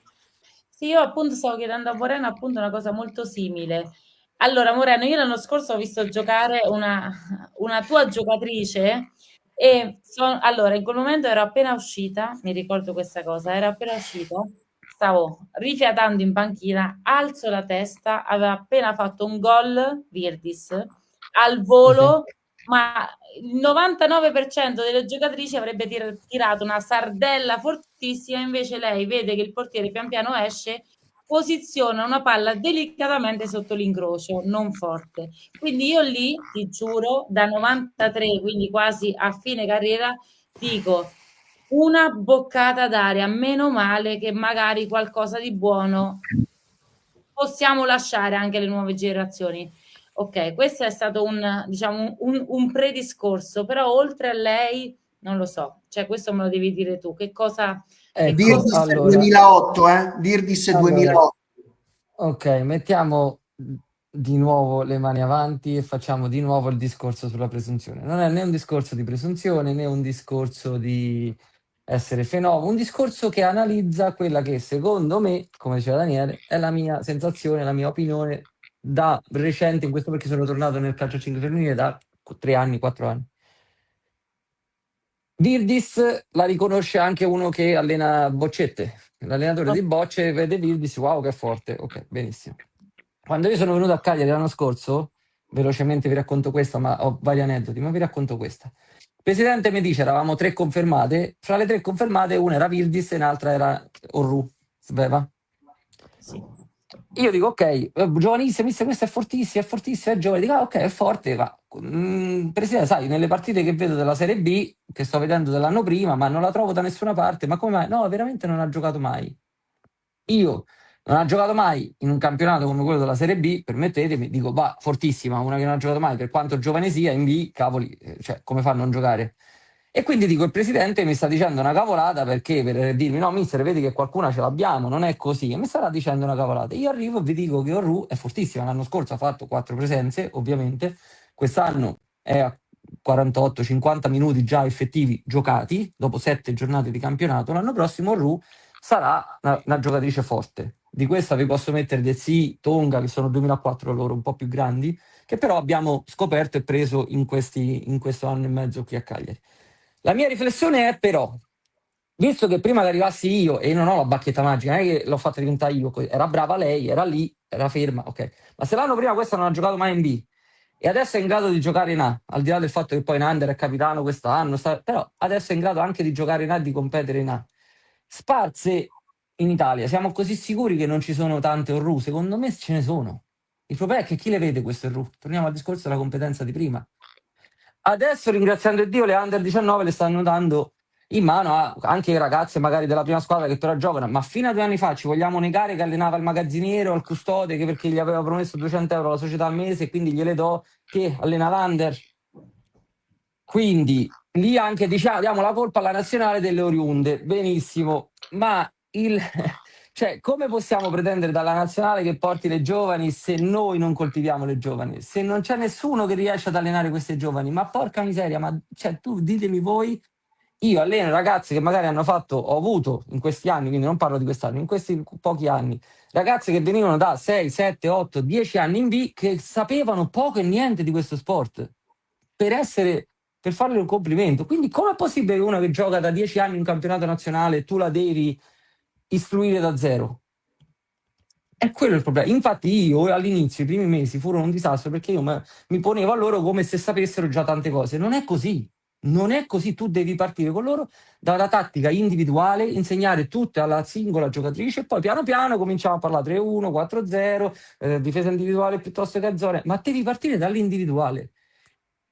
Sì, io appunto stavo chiedendo a Moreno appunto una cosa molto simile. Allora, Moreno, io l'anno scorso ho visto giocare una tua giocatrice e allora in quel momento ero appena uscita, mi ricordo questa cosa, ero appena uscita, stavo rifiatando in panchina, alzo la testa, aveva appena fatto un gol Virdis al volo, ma il 99% delle giocatrici avrebbe tirato una sardella fortissima, invece lei vede che il portiere pian piano esce, posiziona una palla delicatamente sotto l'incrocio, non forte. Quindi io lì, ti giuro, da 93, quindi quasi a fine carriera, dico una boccata d'aria, meno male che magari qualcosa di buono possiamo lasciare anche alle nuove generazioni. Ok, questo è stato diciamo, un prediscorso, però oltre a lei, non lo so, cioè questo me lo devi dire tu, che cosa... Virdis allora, 2008, Virdis 2008. Ok, mettiamo di nuovo le mani avanti e facciamo di nuovo il discorso sulla presunzione. Non è né un discorso di presunzione né un discorso di essere fenomeno, un discorso che analizza quella che secondo me, come diceva Daniele, è la mia sensazione, la mia opinione da recente, in questo perché sono tornato nel calcio 5 femminile da 3 anni, 4 anni. Virdis la riconosce anche uno che allena boccette. L'allenatore di bocce vede Virdis, wow che forte, ok, benissimo. Quando io sono venuto a Cagliari l'anno scorso, velocemente vi racconto questa, ma ho vari aneddoti, ma vi racconto questa. Il presidente mi dice, eravamo 3 confermate, fra le 3 confermate una era Virdis e un'altra era Orru, Sveva. Sì. Io dico, ok, giovanissimo, questa è fortissima, è giovane. Dico, ok, è forte, ma Presidente, sai, nelle partite che vedo della Serie B, che sto vedendo dell'anno prima, ma non la trovo da nessuna parte, ma come mai? No, veramente non ha giocato mai. Io non ha giocato mai in un campionato come quello della Serie B, permettetemi, dico, bah, fortissima, una che non ha giocato mai, per quanto giovane sia, in B, cavoli, cioè, come fa a non giocare? E quindi dico, il presidente mi sta dicendo una cavolata perché per dirmi, no, mister, vedi che qualcuna ce l'abbiamo, non è così, e mi starà dicendo una cavolata. Io arrivo e vi dico che Orru è fortissima, l'anno scorso ha fatto 4 presenze, ovviamente, quest'anno è a 48-50 minuti già effettivi giocati, dopo 7 giornate di campionato, l'anno prossimo Orru sarà una giocatrice forte. Di questa vi posso mettere Dezzi, Tonga, che sono 2004 loro, un po' più grandi, che però abbiamo scoperto e preso in questo anno e mezzo qui a Cagliari. La mia riflessione è però, visto che prima che arrivassi io, e non ho la bacchetta magica, non è che l'ho fatta diventare io, era brava lei, era lì, era ferma, ok. Ma se l'anno prima questa non ha giocato mai in B, e adesso è in grado di giocare in A, al di là del fatto che poi Nander è capitano quest'anno, però adesso è in grado anche di giocare in A e di competere in A. Sparse in Italia, siamo così sicuri che non ci sono tante Orru? Secondo me ce ne sono. Il problema è che chi le vede queste Orru? Torniamo al discorso della competenza di prima. Adesso, ringraziando Dio, le Under 19 le stanno dando in mano anche i ragazzi magari della prima squadra che però giocano, ma fino a 2 anni fa ci vogliamo negare che allenava il magazziniero, il custode, che perché gli aveva promesso 200 euro alla società al mese e quindi gliele do, che allena l'Under? Quindi lì anche diciamo, diamo la colpa alla nazionale delle oriunde, benissimo, ma cioè, come possiamo pretendere dalla nazionale che porti le giovani se noi non coltiviamo le giovani? Se non c'è nessuno che riesce ad allenare queste giovani? Ma porca miseria, ma cioè, tu ditemi voi, io alleno ragazzi che magari ho avuto in questi anni, quindi non parlo di quest'anno, in questi pochi anni, ragazzi che venivano da 6, 7, 8, 10 anni in B che sapevano poco e niente di questo sport per farle un complimento. Quindi com'è possibile che una che gioca da 10 anni in un campionato nazionale tu la devi istruire da zero? È quello il problema. Infatti io all'inizio, i primi mesi, furono un disastro perché io mi ponevo a loro come se sapessero già tante cose. Non è così. Non è così, tu devi partire con loro dalla tattica individuale, insegnare tutte alla singola giocatrice e poi piano piano cominciamo a parlare 3-1, 4-0, difesa individuale piuttosto che a zone, ma devi partire dall'individuale.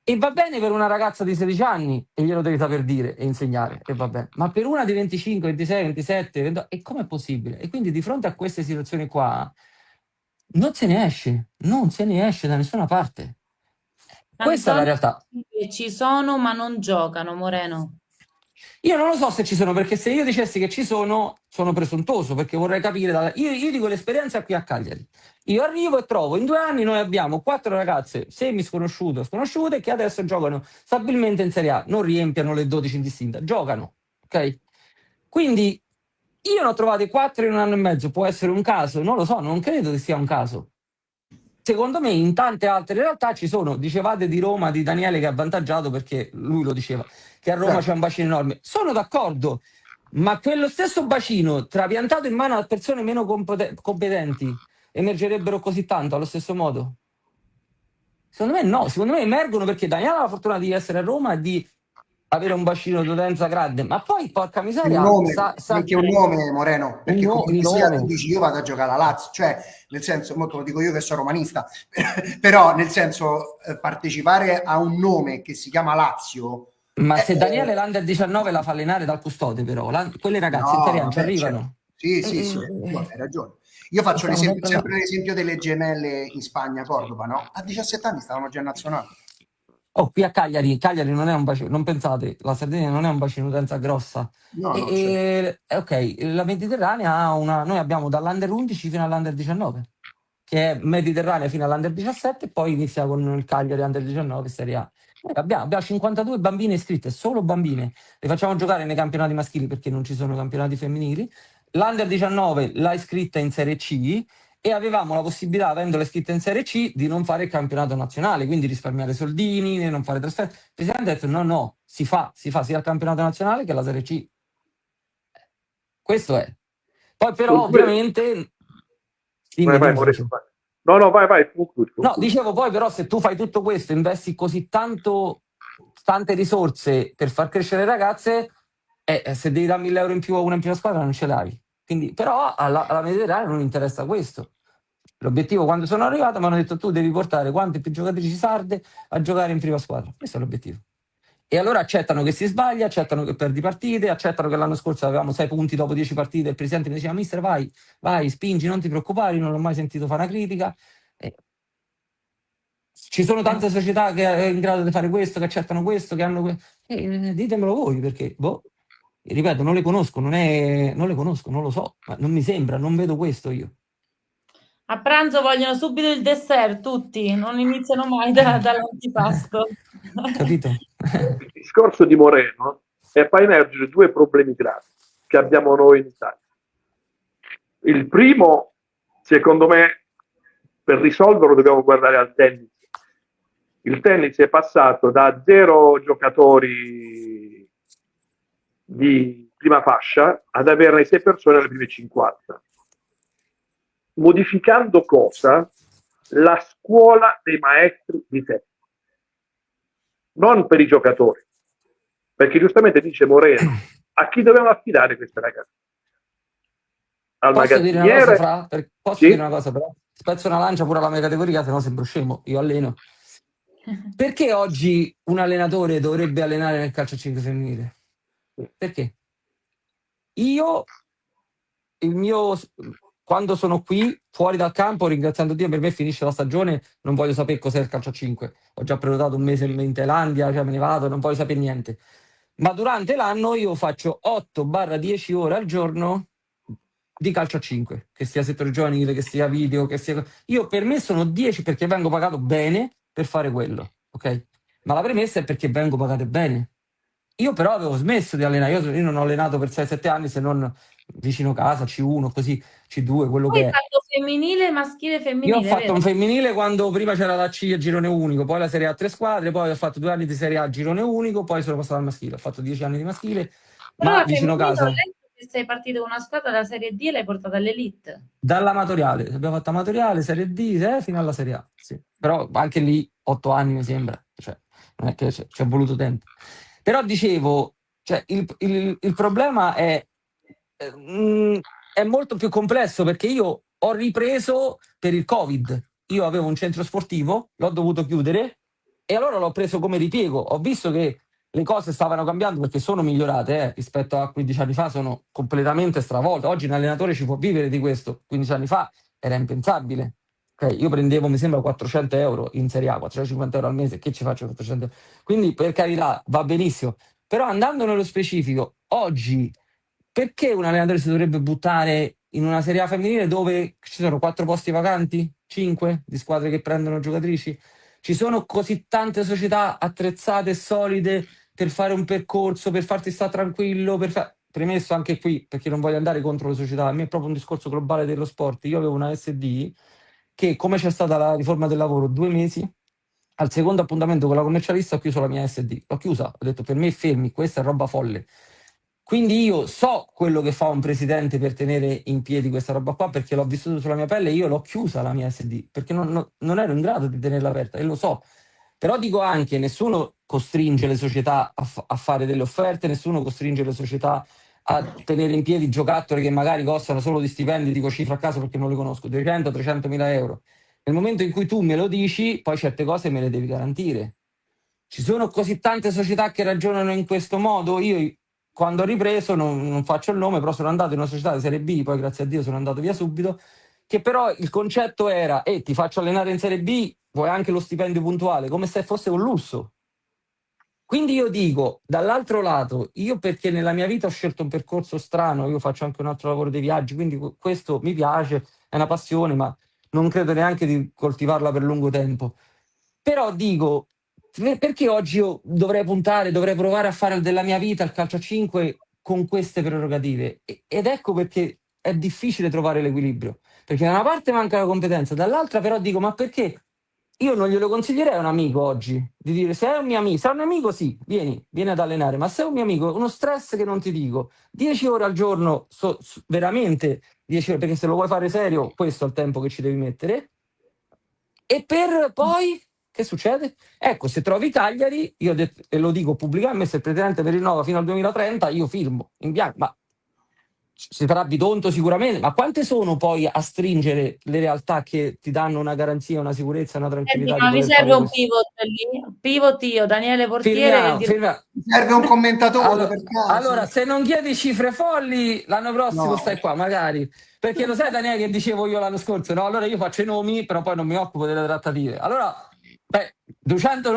E va bene per una ragazza di 16 anni, e glielo devi saper dire e insegnare, e va bene. Ma per una di 25, 26, 27, 28, e com'è possibile? E quindi di fronte a queste situazioni qua, non se ne esce da nessuna parte. Tante Questa è la donne realtà. che ci sono ma non giocano, Moreno. Io non lo so se ci sono, perché se io dicessi che ci sono presuntuoso, perché vorrei capire. Io dico l'esperienza qui a Cagliari. Io arrivo e trovo, in 2 anni noi abbiamo 4 ragazze semi sconosciute, che adesso giocano stabilmente in Serie A, non riempiano le 12 in distinta, giocano, ok? Quindi io ne ho trovate 4 in un anno e mezzo, può essere un caso, non lo so, non credo che sia un caso. Secondo me in tante altre realtà ci sono, dicevate di Roma, di Daniele che è avvantaggiato perché lui lo diceva, che a Roma c'è un bacino enorme. Sono d'accordo, ma quello stesso bacino trapiantato in mano a persone meno competenti emergerebbero così tanto allo stesso modo? Secondo me no, secondo me emergono perché Daniele ha la fortuna di essere a Roma e di avere un bacino di utenza grande, ma poi porca Un miseria, nome, anche un nome, Moreno, perché il comunque sia tu nome. dici io vado a giocare alla Lazio, cioè nel senso, molto lo dico io che sono romanista, però nel senso partecipare a un nome che si chiama Lazio. Ma se Daniele l'Under 19 la fa allenare dal custode, però quelle ragazze in No, Serie A non ci vabbè, certo. arrivano. Sì, hai ragione. Io faccio Siamo sempre là. sempre l'esempio delle gemelle in Spagna, Cordova, no? A 17 anni stavano già in nazionale. Oh, qui a Cagliari non è un bacino, non pensate, la Sardegna non è un bacino d'utenza grossa. No, no, certo. Ok, la Mediterranea noi abbiamo dall'Under 11 fino all'Under 19, che è Mediterranea fino all'Under 17 e poi inizia con il Cagliari Under 19 Serie A. Abbiamo 52 bambine iscritte, solo bambine. Le facciamo giocare nei campionati maschili perché non ci sono campionati femminili. L'Under 19 l'ha iscritta in Serie C e avevamo la possibilità, avendola iscritta in Serie C, di non fare il campionato nazionale, quindi risparmiare soldini, non fare trasferte. Il presidente ha detto no, si fa sia il campionato nazionale che la Serie C. Questo è. Poi però ovviamente... Vai, vai. No, dicevo poi però se tu fai tutto questo, investi così tante risorse per far crescere le ragazze, se devi dare 1.000 euro in più a una in prima squadra non ce l'hai. Quindi, però alla Mediterranea non interessa questo. L'obiettivo quando sono arrivato mi hanno detto tu devi portare quante più giocatrici sarde a giocare in prima squadra. Questo è l'obiettivo. E allora accettano che si sbaglia, accettano che perdi partite, accettano che l'anno scorso avevamo 6 punti dopo 10 partite, il presidente mi diceva mister vai, spingi, non ti preoccupare, non l'ho mai sentito fare una critica. Ci sono tante società che è in grado di fare questo, che accettano questo, che hanno ditemelo voi, perché ripeto, non le conosco, non le conosco, non lo so, ma non mi sembra, non vedo questo io. A pranzo vogliono subito il dessert, tutti, non iniziano mai dall'antipasto. Capito? Il discorso di Moreno fa emergere due problemi gravi che abbiamo noi in Italia. Il primo, secondo me, per risolverlo dobbiamo guardare al tennis. Il tennis è passato da 0 giocatori di prima fascia ad averne 6 persone alle prime 50. Modificando cosa? La scuola dei maestri di tennis. Non per i giocatori. Perché giustamente dice Moreno, a chi dobbiamo affidare queste ragazze? Al Posso dire una cosa, magazziniere? Posso Sì? dire una cosa, però? Spezzo una lancia pure alla mia categoria, se no sembro scemo, io alleno. Perché oggi un allenatore dovrebbe allenare nel calcio 5 femminile? Perché? Quando sono qui, fuori dal campo, ringraziando Dio, per me finisce la stagione, non voglio sapere cos'è il calcio a 5. Ho già prenotato un mese in Thailandia, cioè me ne vado, non voglio sapere niente. Ma durante l'anno io faccio 8-10 ore al giorno di calcio a 5, che sia settore giovanile, che sia video, che sia... Io per me sono 10 perché vengo pagato bene per fare quello, ok? Ma la premessa è perché vengo pagato bene. Io però avevo smesso di allenare, io non ho allenato per 6-7 anni se non vicino casa, C1, così, C2, quello Poi che hai è. fatto femminile, maschile, Io ho femminile, fatto vero? un femminile quando prima c'era la C a girone unico, poi la Serie A 3 squadre, poi ho fatto 2 anni di Serie A girone unico, poi sono passato al maschile. Ho fatto 10 anni di maschile, Però ma la vicino femminile ho casa, letto che sei partito con una squadra della Serie D e l'hai portata all'Elite. dall'amatoriale. Abbiamo fatto amatoriale, Serie D, fino alla Serie A. Sì. Però anche lì 8 anni mi sembra, cioè, non è che ci è voluto tempo. Però dicevo, cioè, il problema è molto più complesso perché io ho ripreso per il Covid. Io avevo un centro sportivo, l'ho dovuto chiudere e allora l'ho preso come ripiego. Ho visto che le cose stavano cambiando perché sono migliorate rispetto a 15 anni fa, sono completamente stravolte. Oggi un allenatore ci può vivere di questo, 15 anni fa era impensabile. Okay, io prendevo, mi sembra, 400 euro in Serie A, 450 euro al mese, che ci faccio 400 euro? Quindi per carità va benissimo, però andando nello specifico, oggi perché un allenatore si dovrebbe buttare in una Serie A femminile dove ci sono 4 posti vacanti, 5 di squadre che prendono giocatrici? Ci sono così tante società attrezzate e solide per fare un percorso, per farti stare tranquillo, premesso anche qui, perché non voglio andare contro le società, a me è proprio un discorso globale dello sport. Io avevo una SD che, come c'è stata la riforma del lavoro, 2 mesi, al secondo appuntamento con la commercialista ho chiuso la mia SD, l'ho chiusa, ho detto per me fermi, questa è roba folle. Quindi io so quello che fa un presidente per tenere in piedi questa roba qua, perché l'ho vissuto sulla mia pelle, io l'ho chiusa la mia SD, perché non ero in grado di tenerla aperta, e lo so. Però dico anche, nessuno costringe le società a fare delle offerte, nessuno costringe le società a tenere in piedi giocattoli che magari costano solo di stipendi, dico cifra a caso perché non le conosco, 200-300 mila euro. Nel momento in cui tu me lo dici, poi certe cose me le devi garantire. Ci sono così tante società che ragionano in questo modo. Io, quando ho ripreso, non faccio il nome, però sono andato in una società di Serie B, poi grazie a Dio sono andato via subito, che però il concetto era, ti faccio allenare in Serie B, vuoi anche lo stipendio puntuale, come se fosse un lusso. Quindi io dico, dall'altro lato, io perché nella mia vita ho scelto un percorso strano, io faccio anche un altro lavoro dei viaggi, quindi questo mi piace, è una passione, ma non credo neanche di coltivarla per lungo tempo. Però dico, perché oggi io dovrei provare a fare della mia vita il calcio a 5 con queste prerogative? Ed ecco perché è difficile trovare l'equilibrio. Perché da una parte manca la competenza, dall'altra però dico, ma perché io non glielo consiglierei a un amico oggi di dire se è un mio amico, se è un amico sì, vieni ad allenare, ma se è un mio amico, uno stress che non ti dico, 10 ore al giorno, veramente 10 ore, perché se lo vuoi fare serio, questo è il tempo che ci devi mettere, e per poi che succede? Ecco, se trovi Cagliari, io ho detto, e lo dico pubblicamente, se il presidente mi rinnova fino al 2030, io firmo in bianco, ma si farà Bitonto sicuramente, ma quante sono poi a stringere le realtà che ti danno una garanzia, una sicurezza, una Senti, tranquillità di ma mi poter serve fare un questo? pivot lì? Pivot io, Daniele Portiere e il Firmiamo, direttore. firmiamo. Mi serve un commentatore per Allora, caso? se non chiedi cifre folli, l'anno prossimo No. stai qua, magari. Perché lo sai, Daniele, che dicevo io l'anno scorso, no? Allora io faccio i nomi, però poi non mi occupo delle trattative. Allora, beh, 200,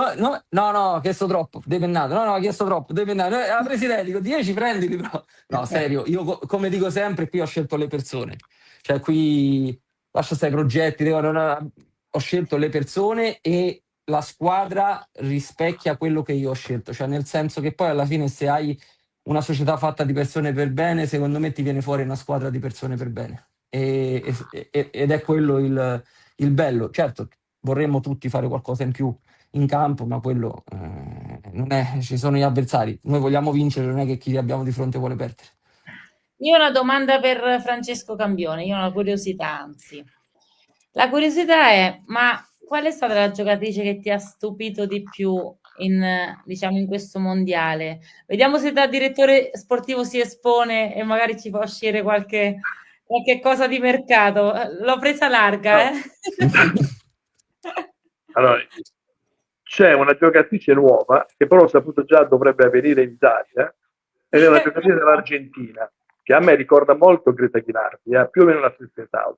no, chiesto troppo, depennato. No, chiesto troppo, depennato. La Presidente, dico 10, prendili, però. No, serio, io come dico sempre, qui ho scelto le persone. Cioè, qui lascia stare i progetti, ho scelto le persone e la squadra rispecchia quello che io ho scelto, cioè nel senso che poi alla fine se hai una società fatta di persone per bene, secondo me ti viene fuori una squadra di persone per bene. Ed è quello il bello. Certo, vorremmo tutti fare qualcosa in più in campo, ma quello non è, ci sono gli avversari. Noi vogliamo vincere, non è che chi abbiamo di fronte vuole perdere. Io ho una domanda per Francesco Cambione, io ho una curiosità, anzi. La curiosità è, ma qual è stata la giocatrice che ti ha stupito di più diciamo, in questo mondiale? Vediamo se da direttore sportivo si espone e magari ci fa uscire qualche cosa di mercato. L'ho presa larga, No. Allora, c'è una giocatrice nuova che però ho saputo già dovrebbe avvenire in Italia ed è una giocatrice dell'Argentina che a me ricorda molto Greta Ghinardi, ha più o meno la stessa età.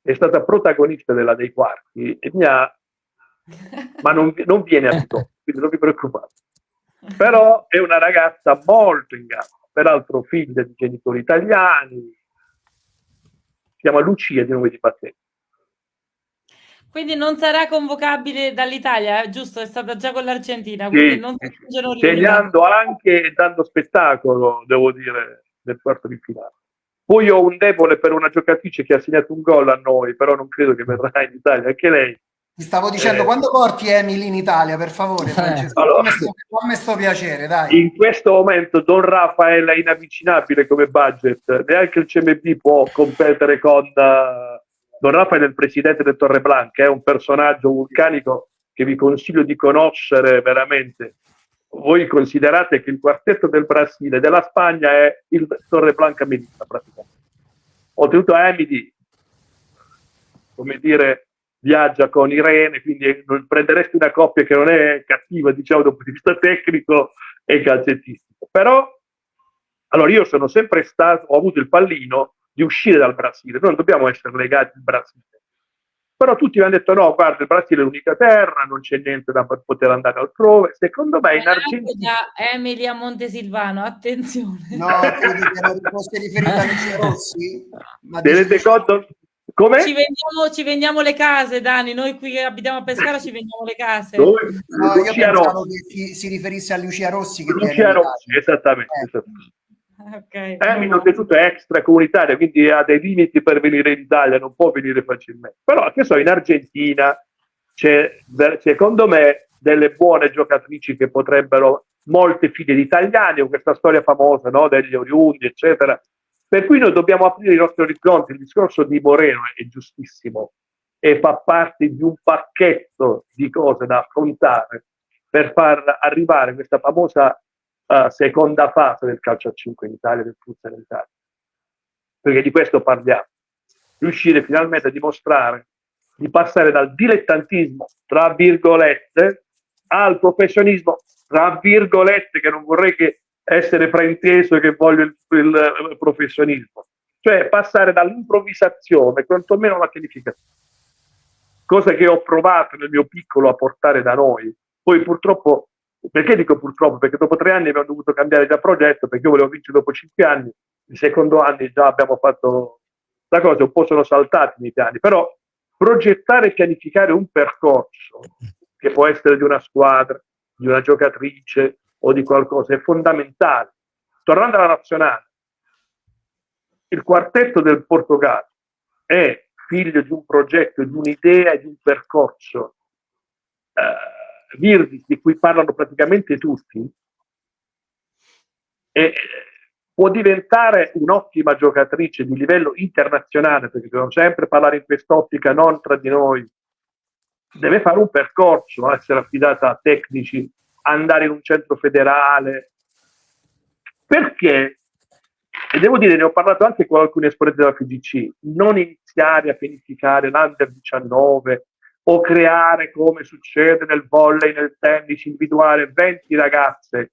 È stata protagonista dei quarti e ma non viene a Bitonto, quindi non vi preoccupate. Però è una ragazza molto in gamba, peraltro figlia di genitori italiani, si chiama Lucia di nome di battesimo. Quindi non sarà convocabile dall'Italia, giusto? È stata già con l'Argentina, quindi Sì, non si aggiungono riunioni. segnando anche e dando spettacolo, devo dire, nel quarto di finale. Poi ho un debole per una giocatrice che ha segnato un gol a noi, però non credo che verrà in Italia, anche lei. Ti stavo dicendo, quando porti Emily in Italia, per favore, Francesco? Allora, Fammi sto piacere, dai. in questo momento Don Rafael è inavvicinabile come budget, neanche il CMB può competere con Don Rafael è il presidente del Torreblanca, è un personaggio vulcanico che vi consiglio di conoscere veramente. Voi considerate che il quartetto del Brasile e della Spagna è il Torreblanca Melissa praticamente. Oltretutto Emily, come dire, viaggia con Irene, quindi prenderesti una coppia che non è cattiva, diciamo, dal punto di vista tecnico e calcettistico. Però, allora io sono sempre stato, ho avuto il pallino di uscire dal Brasile, noi non dobbiamo essere legati al Brasile. Però tutti mi hanno detto no, guarda, il Brasile è l'unica terra, non c'è niente da poter andare altrove. Secondo me in Argentina... Emilia Montesilvano, attenzione. No, credi che non fosse riferita a Lucia Rossi? Ma Tenete conto... Come? Ci vendiamo le case, Dani, noi qui che abitiamo a Pescara ci vendiamo le case. No, io Lucia pensavo Rossi. che si riferisse a Lucia Rossi che Lucia Rossi, esattamente. Okay, oltretutto è extracomunitaria, quindi ha dei limiti per venire in Italia, non può venire facilmente. Però, che so, in Argentina c'è, secondo me, delle buone giocatrici che potrebbero, molte figlie di italiani, con questa storia famosa, no, degli oriundi, eccetera. Per cui noi dobbiamo aprire i nostri orizzonti. Il discorso di Moreno è giustissimo e fa parte di un pacchetto di cose da affrontare per far arrivare questa famosa seconda fase del calcio a 5 in Italia, del futsal in Italia. Perché di questo parliamo. Riuscire finalmente a dimostrare di passare dal dilettantismo, tra virgolette, al professionismo, tra virgolette, che non vorrei che essere frainteso e che voglio il professionismo. Cioè passare dall'improvvisazione, quantomeno alla pianificazione. Cosa che ho provato nel mio piccolo a portare da noi. Poi purtroppo, perché dico purtroppo? Perché dopo 3 anni abbiamo dovuto cambiare già progetto, perché io volevo vincere dopo 5 anni, il secondo anno già abbiamo fatto la cosa, un po' sono saltati i miei piani, però progettare e pianificare un percorso che può essere di una squadra, di una giocatrice o di qualcosa è fondamentale. Tornando alla nazionale, il quartetto del Portogallo è figlio di un progetto, di un'idea e di un percorso Virdis, di cui parlano praticamente tutti, e può diventare un'ottima giocatrice di livello internazionale, perché dobbiamo sempre parlare in quest'ottica, non tra di noi. Deve fare un percorso, essere affidata a tecnici, andare in un centro federale. Perché E devo dire, ne ho parlato anche con alcuni esponenti della FIGC, non iniziare a pianificare l'Under 19 o creare, come succede nel volley, nel tennis, individuare 20 ragazze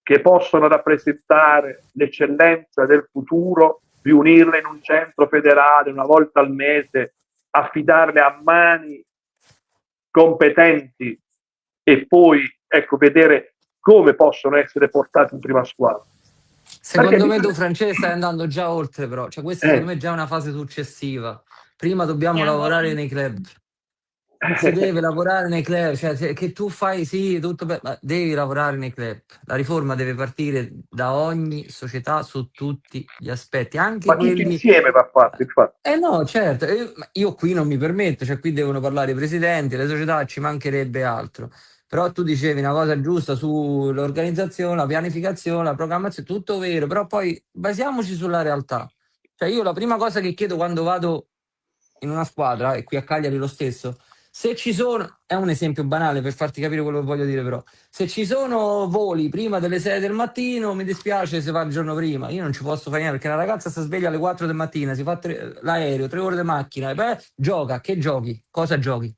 che possono rappresentare l'eccellenza del futuro, riunirle in un centro federale una volta al mese, affidarle a mani competenti e poi vedere come possono essere portati in prima squadra. Secondo me tu, Francesco, stai andando già oltre, però. Cioè, questa secondo me è già una fase successiva. Prima dobbiamo lavorare nei club. Si deve lavorare nei club, cioè che tu fai sì, tutto ma devi lavorare nei club. La riforma deve partire da ogni società su tutti gli aspetti, anche ma quelli... tutti insieme va fatto, infatti. No, certo, io qui non mi permetto, cioè qui devono parlare i presidenti, le società, ci mancherebbe altro. Però tu dicevi una cosa giusta sull'organizzazione, la pianificazione, la programmazione, tutto vero, però poi basiamoci sulla realtà. Cioè io la prima cosa che chiedo quando vado in una squadra, e qui a Cagliari lo stesso, se ci sono, è un esempio banale per farti capire quello che voglio dire, però se ci sono voli prima delle 6 del mattino, mi dispiace se va il giorno prima, io non ci posso fare niente perché una ragazza si sveglia alle 4 del mattino, si fa l'aereo, 3 ore di macchina, e poi gioca, che giochi? Cosa giochi?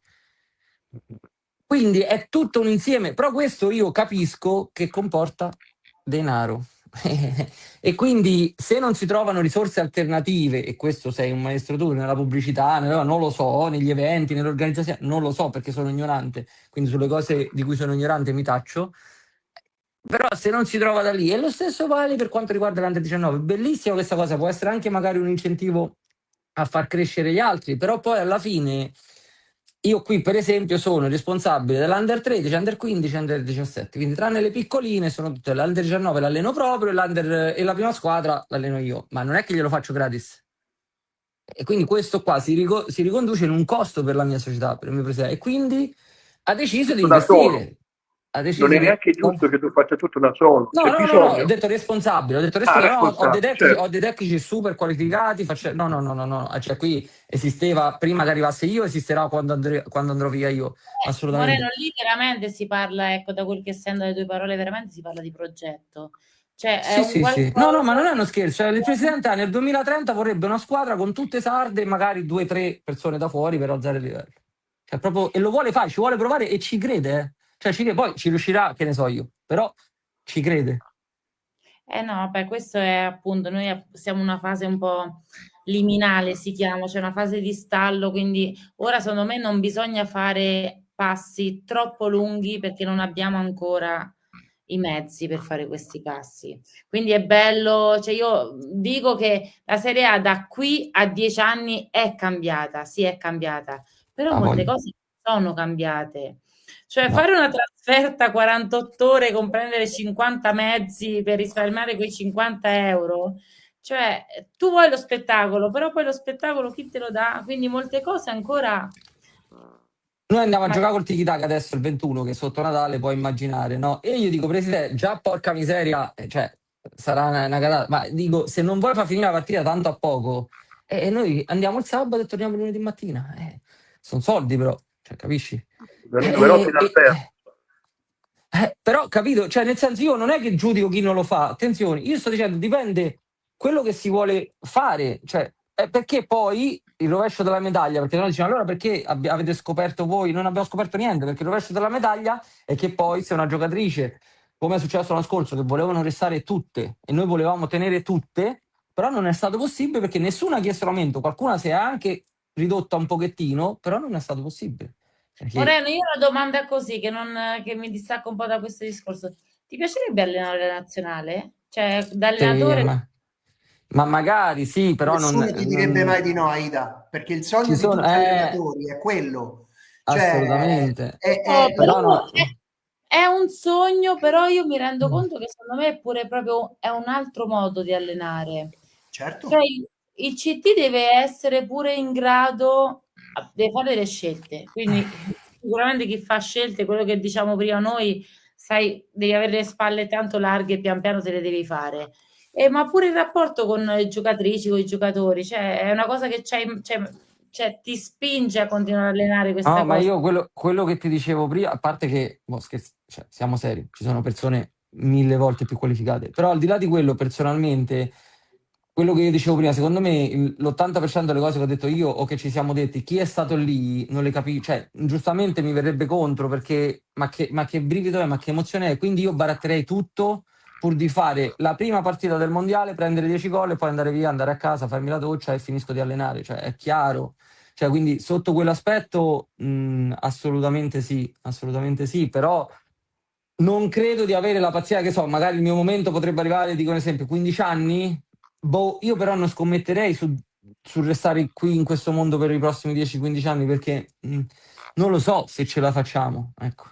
Quindi è tutto un insieme, però questo io capisco che comporta denaro. E quindi se non si trovano risorse alternative, e questo sei un maestro tu nella pubblicità, non lo so, negli eventi, nell'organizzazione, non lo so perché sono ignorante, quindi sulle cose di cui sono ignorante mi taccio, però se non si trova da lì, e lo stesso vale per quanto riguarda l'Under 19, bellissima questa cosa, può essere anche magari un incentivo a far crescere gli altri, però poi alla fine io qui per esempio sono responsabile dell'Under 13, Under 15 e Under 17, quindi tranne le piccoline sono tutte l'Under 19 l'alleno proprio e la prima squadra l'alleno io, ma non è che glielo faccio gratis. E quindi questo qua si riconduce in un costo per la mia società, per il mio presidente, e quindi ha deciso di Da solo. investire. Non è neanche giusto che tu faccia tutto da solo. No, C'è no, bisogno. ho detto responsabile, no, Responsabile, certo. ho dei tecnici super qualificati, no, cioè qui esisteva prima che arrivasse io, esisterà quando andrò via io, assolutamente. Moreno, lì veramente si parla, ecco, da quel che sento le tue parole, veramente si parla di progetto. Cioè, è Sì, un sì. No, ma non è qualcosa... uno scherzo, cioè, il presidente nel 2030 vorrebbe una squadra con tutte sarde e magari 2 o 3 persone da fuori per alzare il livello. Cioè, proprio, e lo vuole fare, ci vuole provare e ci crede, eh. Cioè, poi ci riuscirà, che ne so io, però ci crede. no, vabbè, questo è appunto, noi siamo in una fase un po' liminale, si chiama, cioè una fase di stallo, quindi ora secondo me non bisogna fare passi troppo lunghi perché non abbiamo ancora i mezzi per fare questi passi. Quindi è bello, cioè io dico che la Serie A da qui a 10 anni è cambiata, sì è cambiata, però Ah, molte voglio. cose sono cambiate. Cioè No. fare una trasferta 48 ore con prendere 50 mezzi per risparmiare quei 50 euro, cioè tu vuoi lo spettacolo, però poi lo spettacolo chi te lo dà? Quindi molte cose ancora... Noi andiamo a Ma giocare col Tiki Taka adesso il 21, che sotto Natale puoi immaginare, no? E io dico, presidente, già porca miseria, cioè, sarà una catasta, ma dico, se non vuoi far finire la partita tanto a poco, noi andiamo il sabato e torniamo lunedì mattina. Sono soldi però, cioè, capisci? 2 notti d'alterno. Però, capito? Cioè, nel senso, io non è che giudico chi non lo fa, attenzione, io sto dicendo, dipende quello che si vuole fare, cioè, perché poi il rovescio della medaglia, perché noi diciamo, allora perché avete scoperto voi? Non abbiamo scoperto niente, perché il rovescio della medaglia è che poi se una giocatrice, come è successo l'anno scorso, che volevano restare tutte e noi volevamo tenere tutte, però non è stato possibile perché nessuno ha chiesto l'aumento, qualcuna si è anche ridotta un pochettino, però non è stato possibile. Perché Moreno, io ho una domanda così che mi distacca un po' da questo discorso. Ti piacerebbe allenare la nazionale? Cioè, da sì, allenatore... ma magari sì, però Nessuno ti direbbe non mai di no, Aida, perché il ci sogno di sono, tutti gli allenatori è quello. Cioè, assolutamente. No, Però però no, è un sogno, però io mi rendo mm, conto che secondo me è pure proprio è un altro modo di allenare. Cioè, certo. il CT deve essere pure in grado, deve fare delle scelte. Quindi sicuramente chi fa scelte, quello che diciamo prima noi, sai, devi avere le spalle tanto larghe e pian piano te le devi fare. Ma pure il rapporto con le giocatrici, con i giocatori, cioè è una cosa che cioè, ti spinge a continuare a allenare no, questa ma cosa. io quello che ti dicevo prima, a parte che, boh, scherzi, cioè, siamo seri, ci sono persone 1000 volte più qualificate. Però al di là di quello, personalmente, quello che io dicevo prima, secondo me l'80% delle cose che ho detto io o che ci siamo detti, chi è stato lì non le capisce, cioè giustamente mi verrebbe contro perché ma che brivido è, ma che emozione è, quindi io baratterei tutto pur di fare la prima partita del mondiale, prendere 10 gol e poi andare via, andare a casa, farmi la doccia e finisco di allenare, cioè è chiaro. Cioè, quindi sotto quell'aspetto assolutamente sì, però non credo di avere la pazzia, che so, magari il mio momento potrebbe arrivare, dico un esempio, 15 anni, boh, io però non scommetterei sul restare qui in questo mondo per i prossimi 10-15 anni perché non lo so se ce la facciamo, ecco.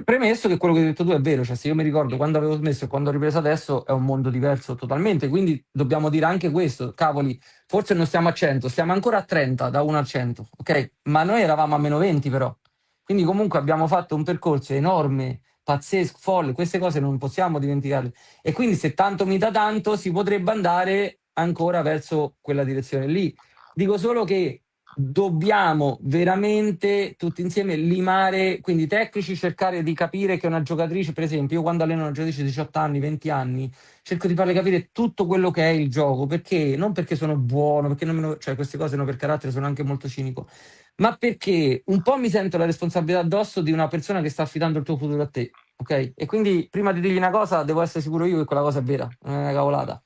Premesso che quello che hai detto tu è vero, cioè se io mi ricordo quando avevo smesso e quando ho ripreso adesso è un mondo diverso totalmente, quindi dobbiamo dire anche questo, cavoli, forse non stiamo a 100, stiamo ancora a 30 da 1 a 100, ok? Ma noi eravamo a meno 20 però, quindi comunque abbiamo fatto un percorso enorme, pazzesco, folle, queste cose non possiamo dimenticarle e quindi se tanto mi dà tanto si potrebbe andare ancora verso quella direzione lì. Dico solo che dobbiamo veramente tutti insieme limare, quindi i tecnici cercare di capire che una giocatrice, per esempio, io quando alleno una giocatrice di 18 anni, 20 anni, cerco di farle capire tutto quello che è il gioco, perché non perché sono buono, perché non me lo- cioè queste cose no, per carattere sono anche molto cinico, ma perché un po' mi sento la responsabilità addosso di una persona che sta affidando il tuo futuro a te, ok? E quindi prima di dirgli una cosa devo essere sicuro io che quella cosa è vera, non è una cavolata.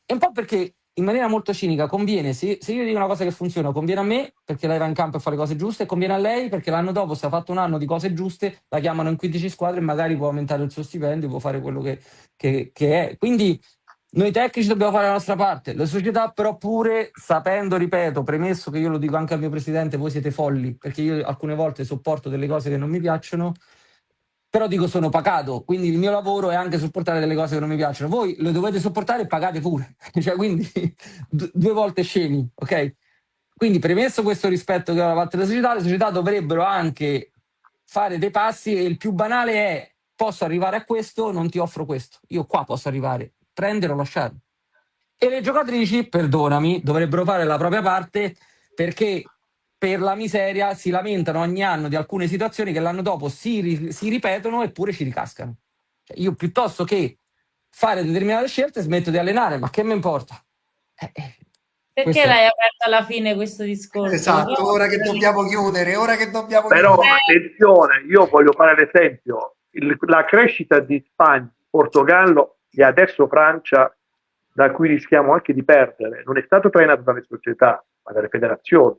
E un po' perché in maniera molto cinica conviene, se io dico una cosa che funziona, conviene a me perché lei va in campo e fa le cose giuste, e conviene a lei perché l'anno dopo, se ha fatto un anno di cose giuste, la chiamano in 15 squadre e magari può aumentare il suo stipendio, può fare quello che è. Quindi noi tecnici dobbiamo fare la nostra parte, le società però pure sapendo, ripeto, premesso che io lo dico anche al mio presidente, voi siete folli, perché io alcune volte sopporto delle cose che non mi piacciono, però dico sono pagato, quindi il mio lavoro è anche sopportare delle cose che non mi piacciono. Voi le dovete sopportare e pagate pure, cioè quindi due volte scemi, ok? Quindi premesso questo rispetto che ho da parte della società, le società dovrebbero anche fare dei passi e il più banale è posso arrivare a questo, non ti offro questo. Io qua posso arrivare, prendere o lasciare. E le giocatrici, perdonami, dovrebbero fare la propria parte perché per la miseria si lamentano ogni anno di alcune situazioni che l'anno dopo si ripetono eppure ci ricascano. Cioè, io piuttosto che fare determinate scelte smetto di allenare, ma che mi importa? Perché Questo è. l'hai aperto alla fine questo discorso? Lo Esatto, ora che so. dobbiamo chiudere, ora che dobbiamo Però chiudere. attenzione, io voglio fare l'esempio, la crescita di Spagna, Portogallo e adesso Francia, da cui rischiamo anche di perdere, non è stato trainato dalle società, ma dalle federazioni,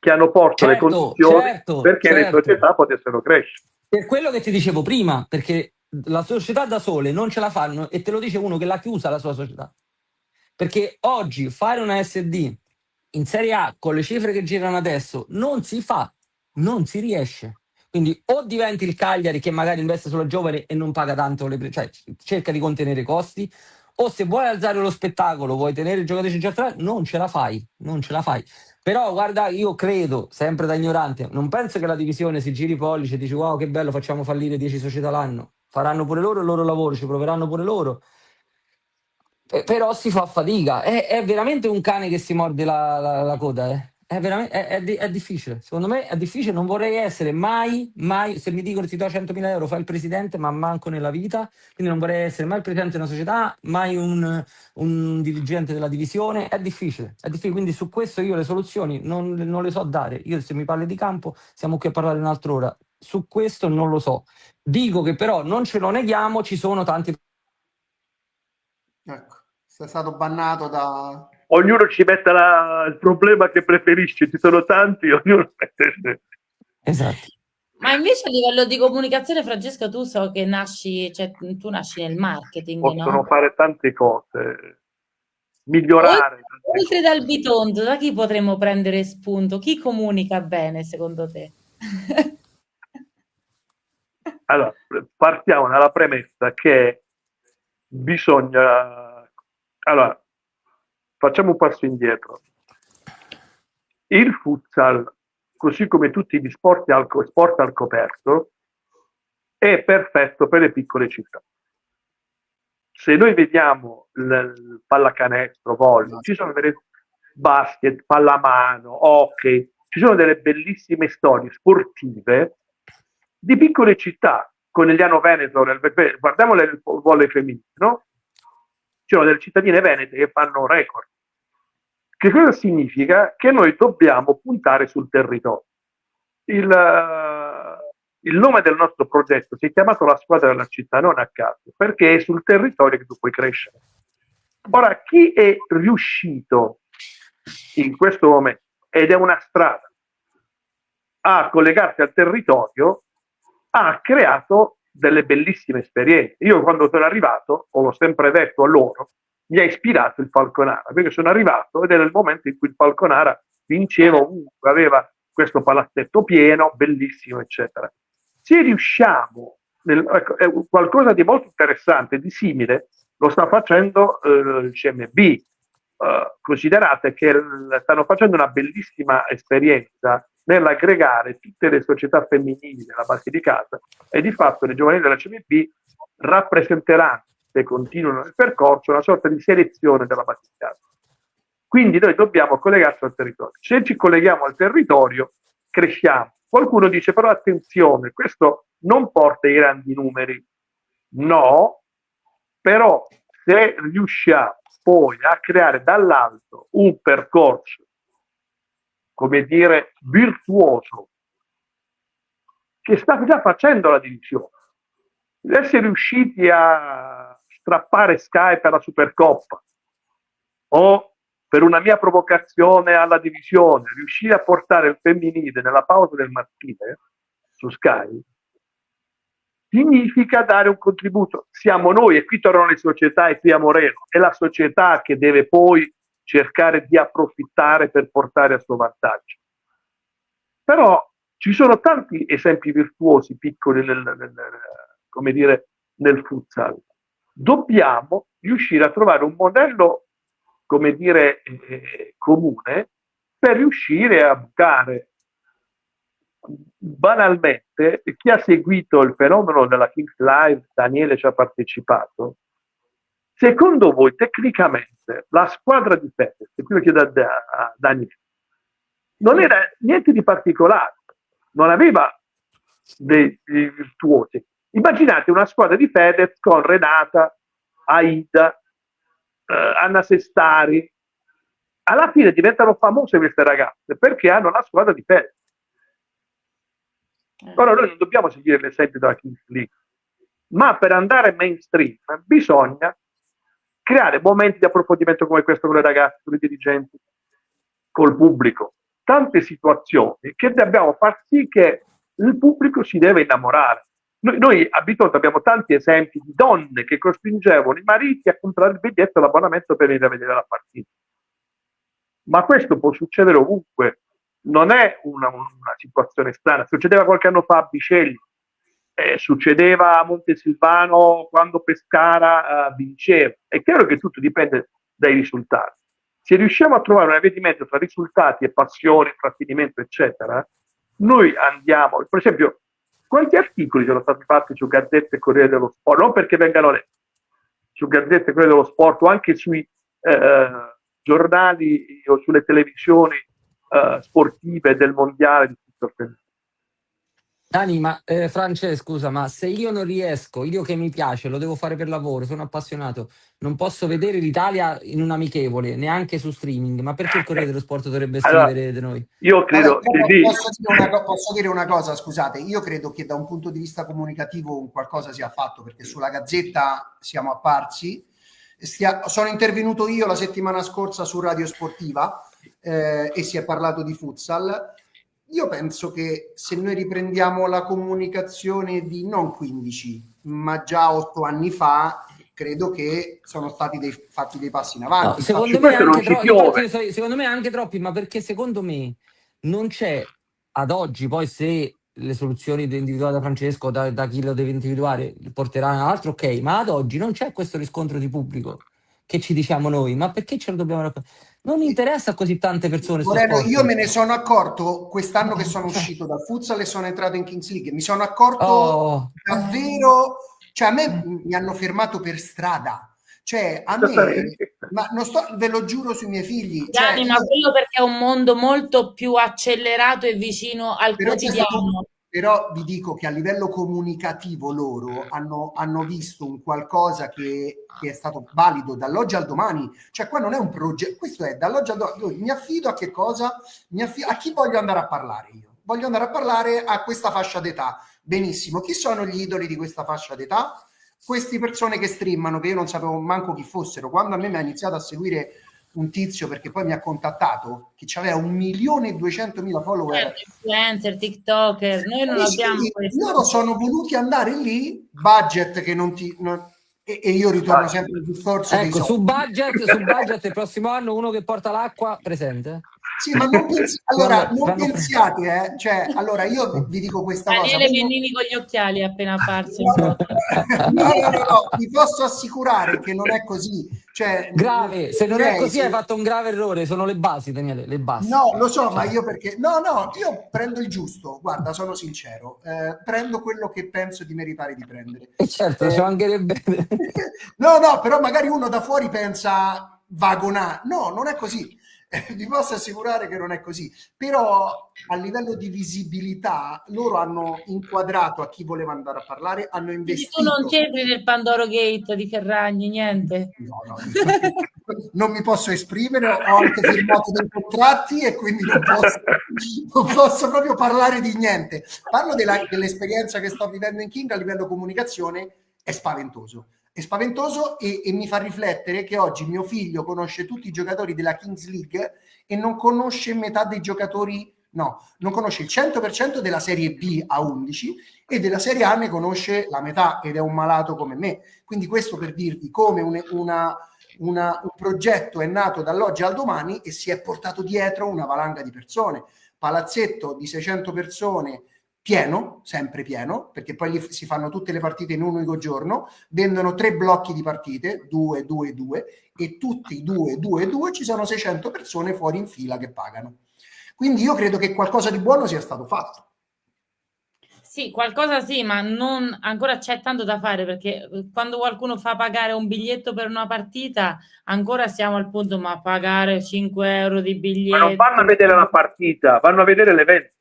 che hanno posto le Certo, condizioni certo, perché le certo. società potessero crescere. Per quello che ti dicevo prima, perché la società da sole non ce la fanno e te lo dice uno che l'ha chiusa la sua società. Perché oggi fare una SD in Serie A con le cifre che girano adesso non si fa, non si riesce. Quindi o diventi il Cagliari che magari investe solo giovani e non paga tanto, cioè cerca di contenere i costi, o se vuoi alzare lo spettacolo, vuoi tenere i giocatori già tra, non ce la fai, non ce la fai. Però guarda, io credo, sempre da ignorante, non penso che la divisione si giri i pollici e dici wow che bello, facciamo fallire 10 società l'anno. Faranno pure loro il loro lavoro, ci proveranno pure loro. Però si fa fatica, è veramente un cane che si morde la coda, eh. È difficile, secondo me è difficile, non vorrei essere mai, mai, se mi dicono ti do 100.000 euro fai il presidente, ma manco nella vita, quindi non vorrei essere mai il presidente di una società, mai un dirigente della divisione, è difficile, quindi su questo io le soluzioni non le so dare, io se mi parli di campo siamo qui a parlare un'altra ora, su questo non lo so, dico che però non ce lo neghiamo, ci sono tanti. Ecco, sei stato bannato da... Ognuno ci mette il problema che preferisce, ci sono tanti, ognuno mette... Esatto. Ma invece a livello di comunicazione, Francesca, tu so che nasci, cioè tu nasci nel marketing, Possono no? fare tante cose, migliorare tante Oltre cose. dal bitondo, da chi potremmo prendere spunto? Chi comunica bene, secondo te? Allora, partiamo dalla premessa che bisogna... Allora, facciamo un passo indietro. Il futsal, così come tutti gli sport al coperto, è perfetto per le piccole città. Se noi vediamo il pallacanestro, volley, ci sono delle basket, pallamano, hockey, ci sono delle bellissime storie sportive di piccole città Conigliano Veneto, guardiamo il volley femminile, no? Ci sono delle cittadine venete che fanno record. Che cosa significa? Che noi dobbiamo puntare sul territorio. Il nome del nostro progetto si è chiamato La squadra della città, non a caso, perché è sul territorio che tu puoi crescere. Ora, chi è riuscito in questo momento, ed è una strada, a collegarsi al territorio, ha creato delle bellissime esperienze. Io quando sono arrivato, l'ho sempre detto a loro, mi ha ispirato il Falconara, perché sono arrivato ed era il momento in cui il Falconara vinceva ovunque, aveva questo palazzetto pieno, bellissimo, eccetera. Se riusciamo, è qualcosa di molto interessante, di simile, lo sta facendo il CMB. Considerate che stanno facendo una bellissima esperienza nell'aggregare tutte le società femminili della Basilicata e di fatto le giovanili della CMB rappresenteranno, se continuano il percorso, una sorta di selezione della Basilicata. Quindi noi dobbiamo collegarci al territorio. Se ci colleghiamo al territorio, cresciamo. Qualcuno dice però attenzione, questo non porta ai grandi numeri. No, però se riusciamo poi a creare dall'alto un percorso, come dire, virtuoso, che sta già facendo la divisione. Essere riusciti a strappare Sky per la Supercoppa o per una mia provocazione alla divisione, riuscire a portare il femminile nella pausa del maschile su Sky, significa dare un contributo. Siamo noi, e qui tornano le società e qui a Moreno, è la società che deve poi cercare di approfittare per portare a suo vantaggio. Però ci sono tanti esempi virtuosi piccoli come dire, nel futsal. Dobbiamo riuscire a trovare un modello, come dire, comune per riuscire a bucare. Banalmente, chi ha seguito il fenomeno della Kings Live, Daniele ci ha partecipato, secondo voi tecnicamente la squadra di Fedez, e qui lo chiedo a Daniele, non era niente di particolare, non aveva dei virtuosi. Immaginate una squadra di Fedez con Renata, Aida, Anna Sestari, alla fine diventano famose queste ragazze perché hanno la squadra di Fedez. Ora noi non dobbiamo seguire l'esempio della Kings League, ma per andare mainstream bisogna creare momenti di approfondimento come questo con le ragazze, con i dirigenti, col pubblico, tante situazioni che dobbiamo far sì che il pubblico si deve innamorare. Noi a Bitonto abbiamo tanti esempi di donne che costringevano i mariti a comprare il biglietto e l'abbonamento per venire a vedere la partita. Ma questo può succedere ovunque, non è una situazione strana. Succedeva qualche anno fa a Bicelli, succedeva a Montesilvano quando Pescara vinceva. È chiaro che tutto dipende dai risultati. Se riusciamo a trovare una via di mezzo tra risultati e passione, intrattenimento, eccetera, noi andiamo. Per esempio, quanti articoli sono stati fatti su Gazzetta e Corriere dello Sport? Non perché vengano letti, su Gazzetta e Corriere dello Sport o anche sui giornali o sulle televisioni sportive del mondiale di futsal femminile. Dani, ma Francesco, scusa, ma se io non riesco, io che mi piace, lo devo fare per lavoro, sono appassionato, non posso vedere l'Italia in un amichevole, neanche su streaming, ma perché il Corriere dello Sport dovrebbe scrivere di noi? Io credo posso dire una cosa, scusate, io credo che da un punto di vista comunicativo un qualcosa sia fatto, perché sulla Gazzetta siamo apparsi, sono intervenuto io la settimana scorsa su Radio Sportiva e si è parlato di futsal. Io penso che se noi riprendiamo la comunicazione di non 15, ma già 8 anni fa, credo che sono stati fatti dei passi in avanti. No, secondo me anche troppi, ma perché secondo me non c'è ad oggi, poi se le soluzioni individuate da Francesco, da chi lo deve individuare, porteranno a altro, ok, ma ad oggi non c'è questo riscontro di pubblico che ci diciamo noi, ma perché ce lo dobbiamo raccontare? Non interessa a così tante persone. Moreno, io me ne sono accorto quest'anno che sono uscito dal futsal e sono entrato in Kings League. Mi sono accorto davvero, cioè a me mi hanno fermato per strada. Cioè a me, ma non sto, ve lo giuro sui miei figli. Gianni, ma quello perché è un mondo molto più accelerato e vicino al quotidiano. Però vi dico che a livello comunicativo loro hanno visto un qualcosa che è stato valido dall'oggi al domani. Cioè qua non è un progetto, questo è dall'oggi al domani. Mi affido a che cosa? A chi voglio andare a parlare io? Voglio andare a parlare a questa fascia d'età. Benissimo. Chi sono gli idoli di questa fascia d'età? Queste persone che streamano, che io non sapevo manco chi fossero. Quando a me mi ha iniziato a seguire un tizio, perché poi mi ha contattato, che aveva 1.200.000 follower, influencer, tiktoker, noi non abbiamo questo. loro sono voluti andare lì, budget che non ti e io ritorno sempre al discorso dei Ecco, soldi. su budget il prossimo anno uno che porta l'acqua presente. Sì, ma non allora non pensiate, cioè, allora io vi dico questa cosa. Daniele Mennini con gli occhiali è appena apparso. No, vi posso assicurare che non è così. Cioè, grave, se non è così hai fatto un grave errore, sono le basi, Daniele, le basi. No, lo so, ma io perché... No, io prendo il giusto, guarda, sono sincero, prendo quello che penso di meritare di prendere. E certo, ci mancherebbe. No, però magari uno da fuori pensa vagonare. No, non è così. Vi posso assicurare che non è così, però a livello di visibilità loro hanno inquadrato a chi voleva andare a parlare, hanno investito. Tu non c'entri nel Pandoro Gate di Ferragni, niente? No, non mi posso esprimere, ho anche firmato dei contratti e quindi non posso proprio parlare di niente. Parlo dell'esperienza che sto vivendo in King a livello comunicazione, è spaventoso. È spaventoso e mi fa riflettere che oggi mio figlio conosce tutti i giocatori della Kings League e non conosce metà dei giocatori, no, non conosce il 100% della Serie B a 11 e della Serie A ne conosce la metà ed è un malato come me. Quindi questo per dirvi come un progetto è nato dall'oggi al domani e si è portato dietro una valanga di persone. Palazzetto di 600 persone, pieno, sempre pieno, perché poi si fanno tutte le partite in un unico giorno, vendono 3 blocchi di partite, 2, 2, 2, e tutti 2, 2, 2, ci sono 600 persone fuori in fila che pagano. Quindi io credo che qualcosa di buono sia stato fatto. Sì, qualcosa sì, ma non ancora c'è tanto da fare, perché quando qualcuno fa pagare un biglietto per una partita, ancora siamo al punto, ma pagare 5 euro di biglietto. Ma non vanno a vedere la partita, vanno a vedere l'evento.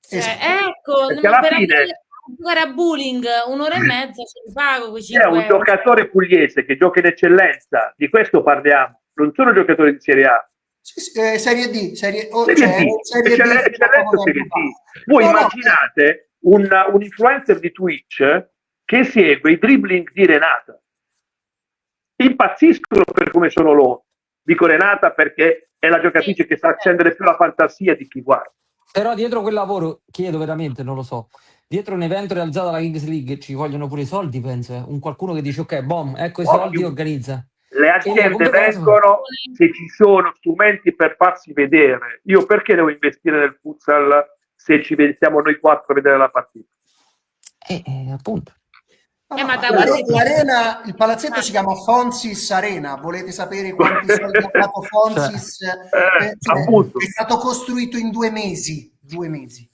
Cioè, ecco, perché alla per fine giocare a bowling un'ora e mezza ce li pago quei 5 c'è un euro. giocatore pugliese che gioca in eccellenza, di questo parliamo, non sono giocatori di Serie A. Serie D, Serie eccellenza Serie D. Voi immaginate un influencer di Twitch che segue i dribbling di Renata. Impazziscono per come sono loro. Dico Renata perché è la giocatrice che sa accendere più la fantasia di chi guarda. Però dietro quel lavoro, chiedo veramente, non lo so, dietro un evento realizzato dalla Kings League ci vogliono pure i soldi, penso. Un qualcuno che dice, ok, boom, ecco i soldi, organizza. Le aziende vengono se ci sono strumenti per farsi vedere. Io perché devo investire nel futsal se ci siamo noi 4 a vedere la partita? Appunto. L'arena, il palazzetto si chiama Fonsis Arena. Volete sapere quanti soldi ha dato Fonsis? È stato costruito in 2 mesi. 2 mesi.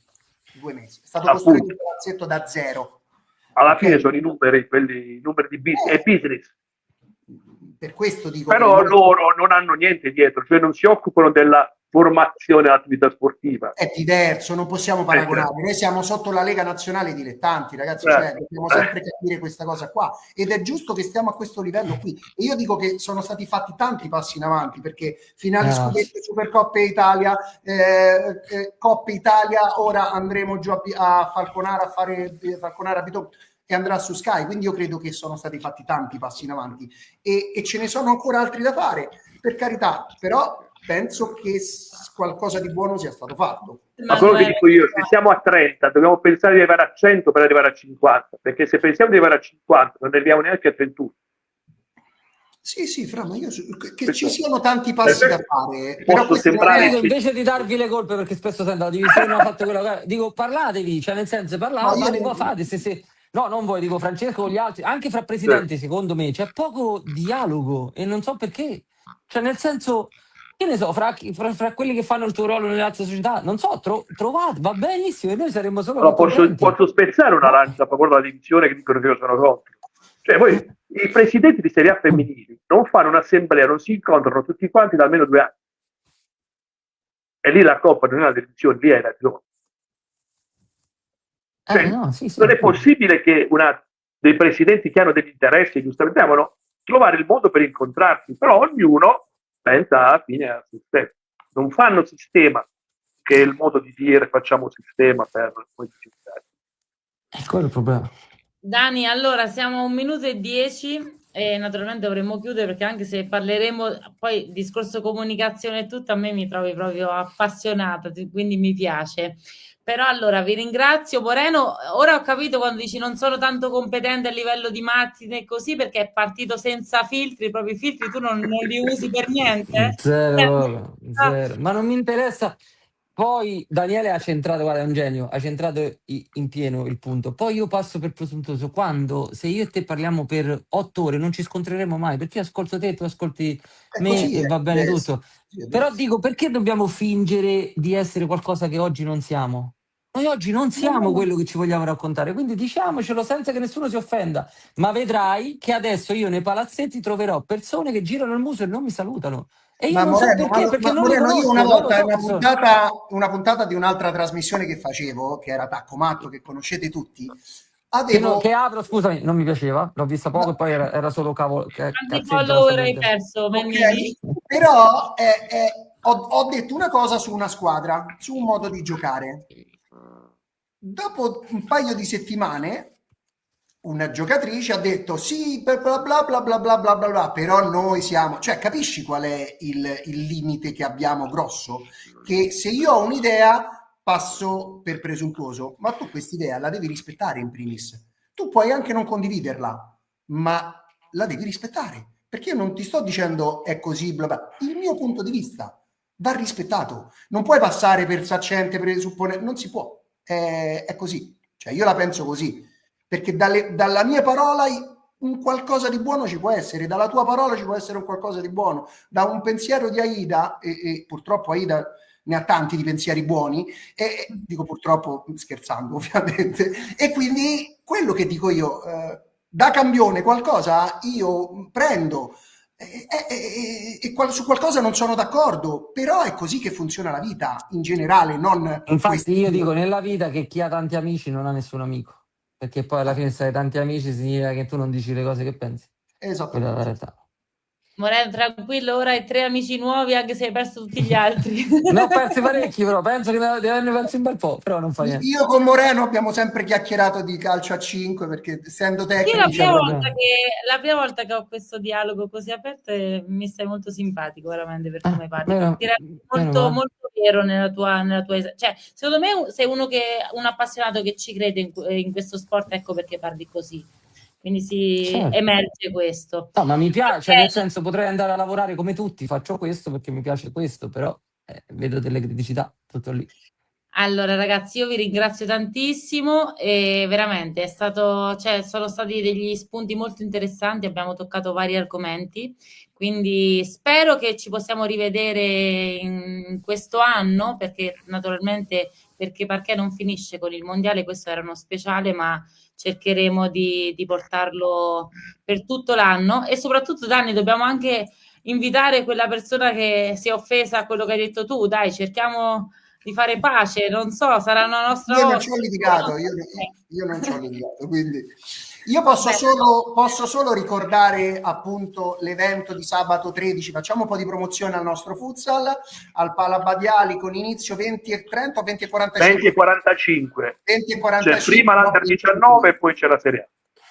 È stato costruito il palazzetto da zero. Alla fine sono i numeri, quelli numeri di business. È business. Per questo dico. Però loro non hanno niente dietro, cioè non si occupano della formazione dell'attività sportiva. È diverso, non possiamo paragonare. Noi siamo sotto la Lega Nazionale Dilettanti, ragazzi, cioè, dobbiamo sempre capire questa cosa qua. Ed è giusto che stiamo a questo livello qui. E io dico che sono stati fatti tanti passi in avanti, perché finali scudetti, Supercoppe Italia, Coppe Italia, ora andremo giù a Falconara a fare Falconara a Bitonto e andrà su Sky, quindi io credo che sono stati fatti tanti passi in avanti e ce ne sono ancora altri da fare, per carità, però penso che qualcosa di buono sia stato fatto. Ma quello che dico io, se siamo a 30 dobbiamo pensare di arrivare a 100 per arrivare a 50, perché se pensiamo di arrivare a 50 non arriviamo neanche a 31. Sì, Fra, ma io che ci siano tanti passi da fare. Però invece di darvi le colpe, perché spesso sento la divisione non ha fatto quella, dico parlatevi, cioè nel senso parlate, ma dico fate se no, non voi, dico Francesco con gli altri, anche fra presidenti, secondo me c'è poco dialogo e non so perché, cioè nel senso, che ne so, fra quelli che fanno il tuo ruolo nelle altre società, non so, trovate, va benissimo e noi saremmo solo posso spezzare una lancia a favore della divisione che dicono che io sono contro. Cioè voi, i presidenti di Serie A femminili non fanno un'assemblea, non si incontrano tutti quanti da almeno 2 anni e lì la Coppa non è una divisione, lì è la zona. Cioè, No, sì, non è appunto. possibile che dei presidenti che hanno degli interessi, giustamente, devono trovare il modo per incontrarsi, però ognuno pensa alla fine a se stesso. Non fanno sistema, che è il modo di dire facciamo sistema per modificare. È quello il problema. Dani, allora siamo a 1 minuto e 10 e naturalmente dovremmo chiudere perché anche se parleremo, poi il discorso comunicazione e tutto, a me mi trovi proprio appassionata, quindi mi piace. Però allora vi ringrazio, Moreno. Ora ho capito quando dici non sono tanto competente a livello di macchine e così perché è partito senza filtri, proprio i filtri tu non li usi per niente? Zero, zero. Ma non mi interessa. Poi Daniele ha centrato, guarda, è un genio, ha centrato in pieno il punto. Poi io passo per presuntuoso quando, se io e te parliamo per 8 ore, non ci scontreremo mai, perché io ascolto te, tu ascolti È me così, e va bene deve essere, tutto. così deve Però essere. dico, perché dobbiamo fingere di essere qualcosa che oggi non siamo? Noi oggi non No, no, siamo no. quello che ci vogliamo raccontare, quindi diciamocelo senza che nessuno si offenda. Ma vedrai che adesso io nei palazzetti troverò persone che girano il muso e non mi salutano. E io Ma non so Moreno, perché, perché non li Moreno, io una conosco, non lo volta, so chi sono. una puntata di un'altra trasmissione che facevo, che era Tacco Matto, che conoscete tutti, Che avevo... apro, scusami, non mi piaceva, l'ho vista poco e no, poi era solo Quanti cazzeggio, non follower hai sapete. perso, ok, Mennini? però ho detto una cosa su una squadra, su un modo di giocare. Dopo un paio di settimane, una giocatrice ha detto sì, bla bla bla bla bla bla bla bla, bla, però noi siamo, cioè capisci qual è il limite che abbiamo grosso? Che se io ho un'idea passo per presuntuoso, ma tu quest'idea la devi rispettare in primis. Tu puoi anche non condividerla, ma la devi rispettare, perché io non ti sto dicendo è così, bla bla. Il mio punto di vista va rispettato. Non puoi passare per saccente, presuppone, non si può. È così. Cioè, io la penso così, perché dalla mia parola un qualcosa di buono ci può essere, dalla tua parola ci può essere un qualcosa di buono, da un pensiero di Aida, e purtroppo Aida ne ha tanti di pensieri buoni, e dico purtroppo scherzando ovviamente, e quindi quello che dico io, da campione qualcosa io prendo, su qualcosa non sono d'accordo, però è così che funziona la vita in generale, non Infatti io questi. dico nella vita che chi ha tanti amici non ha nessun amico, perché poi alla fine se hai tanti amici significa che tu non dici le cose che pensi. Quella è la Esattamente. realtà. Moreno, tranquillo, ora hai 3 amici nuovi anche se hai perso tutti gli altri. Ne ho persi parecchi, però penso che ne averne persi un bel po', però non fa niente. Io con Moreno abbiamo sempre chiacchierato di calcio a 5 perché essendo Io Non tecnici c'è problema. la prima volta che ho questo dialogo così aperto mi stai molto simpatico veramente per come parli. Meno, Ti rendi meno molto, male. molto vero cioè, secondo me sei un appassionato che ci crede in questo sport, ecco perché parli così. Quindi si Certo. emerge questo. No, ma mi piace, cioè, nel Ok. senso potrei andare a lavorare come tutti, faccio questo perché mi piace questo, però vedo delle criticità, tutto lì. Allora, ragazzi, io vi ringrazio tantissimo e veramente cioè, sono stati degli spunti molto interessanti, abbiamo toccato vari argomenti, quindi spero che ci possiamo rivedere in questo anno, perché naturalmente perché Parquet non finisce con il mondiale, questo era uno speciale, ma cercheremo di portarlo per tutto l'anno e soprattutto, Danni, dobbiamo anche invitare quella persona che si è offesa a quello che hai detto tu, dai, cerchiamo di fare pace, non so, sarà una Io nostra non ci ho ospite. litigato, io non ci ho litigato, quindi io Beh, posso solo ricordare appunto l'evento di sabato 13, facciamo un po' di promozione al nostro futsal, al Palabadiali con inizio 20:30 o 20 e 20:45? 45. 20:45, C'è prima l'Under 19 e poi c'è la Serie A.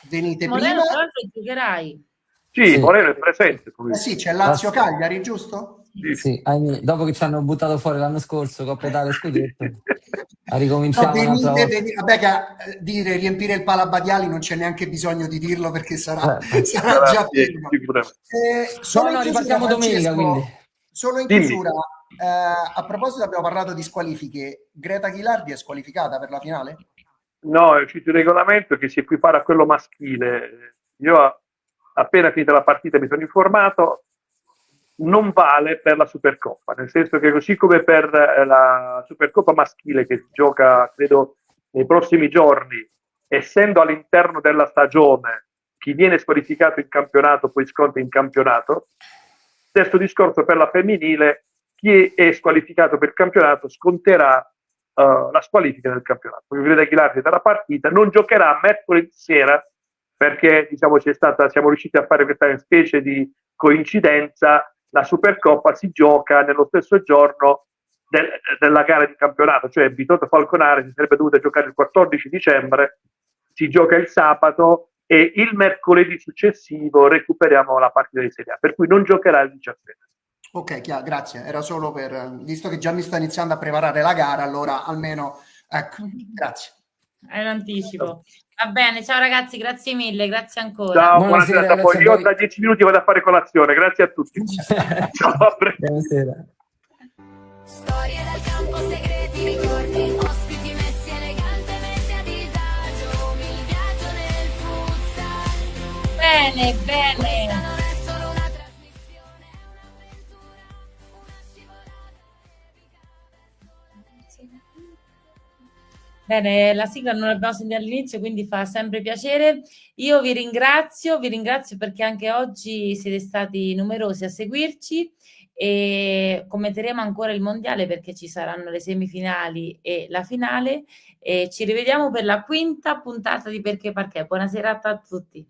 venite Moreno, prima. tra l'altro giocherai. Sì, Sì, Moreno è presente. Eh sì, c'è Ass- Lazio-Cagliari, giusto? Sì, sì. sì, ahimè, dopo che ci hanno buttato fuori l'anno scorso, Coppa Italia e Scudetto, No, ricominciamo un'altra volta. vabbè che dire riempire il Palabadiali non c'è neanche bisogno di dirlo perché sarà, Eh. sarà Sarà già pieno, pieno. sicuramente. Solo No, in no, chiusura, ripartiamo domenica, quindi. Francesco, solo in Dimmi. chiusura, a proposito abbiamo parlato di squalifiche, Greta Ghilardi è squalificata per la finale? No, è uscito il regolamento che si equipara a quello maschile. Io appena finita la partita mi sono informato, non vale per la Supercoppa, nel senso che così come per la Supercoppa maschile che si gioca, credo, nei prossimi giorni, essendo all'interno della stagione, chi viene squalificato in campionato poi sconta in campionato, stesso discorso per la femminile, chi è squalificato per il campionato sconterà la squalifica del campionato. Vedete Aguilar dalla partita, non giocherà mercoledì sera perché diciamo siamo riusciti a fare questa specie di coincidenza. La Supercoppa si gioca nello stesso giorno della gara di campionato, cioè Vitoto Falconare si sarebbe dovuta giocare il 14 dicembre, si gioca il sabato e il mercoledì successivo recuperiamo la partita di Serie A, per cui non giocherà il 17. Ok, chiaro, grazie. Era solo visto che già mi sta iniziando a preparare la gara, allora almeno, ecco, grazie. È un anticipo. Va bene, ciao ragazzi, grazie mille, grazie ancora. Ciao, Buonasera, buona serata. grazie a Io voi. da 10 minuti vado a fare colazione, grazie a tutti. Ciao, a presto. Buonasera. Storie dal campo, segreti, ricordi, ospiti messi elegantemente a disagio, il viaggio nel futsal. Bene, Questa bene. non è solo una trasmissione, è un'avventura, una scivolata epica. Bene, la sigla non l'abbiamo sentita all'inizio, quindi fa sempre piacere. Io vi ringrazio perché anche oggi siete stati numerosi a seguirci e commenteremo ancora il mondiale perché ci saranno le semifinali e la finale e ci rivediamo per la quinta puntata di Perché Parquet. Buona serata a tutti.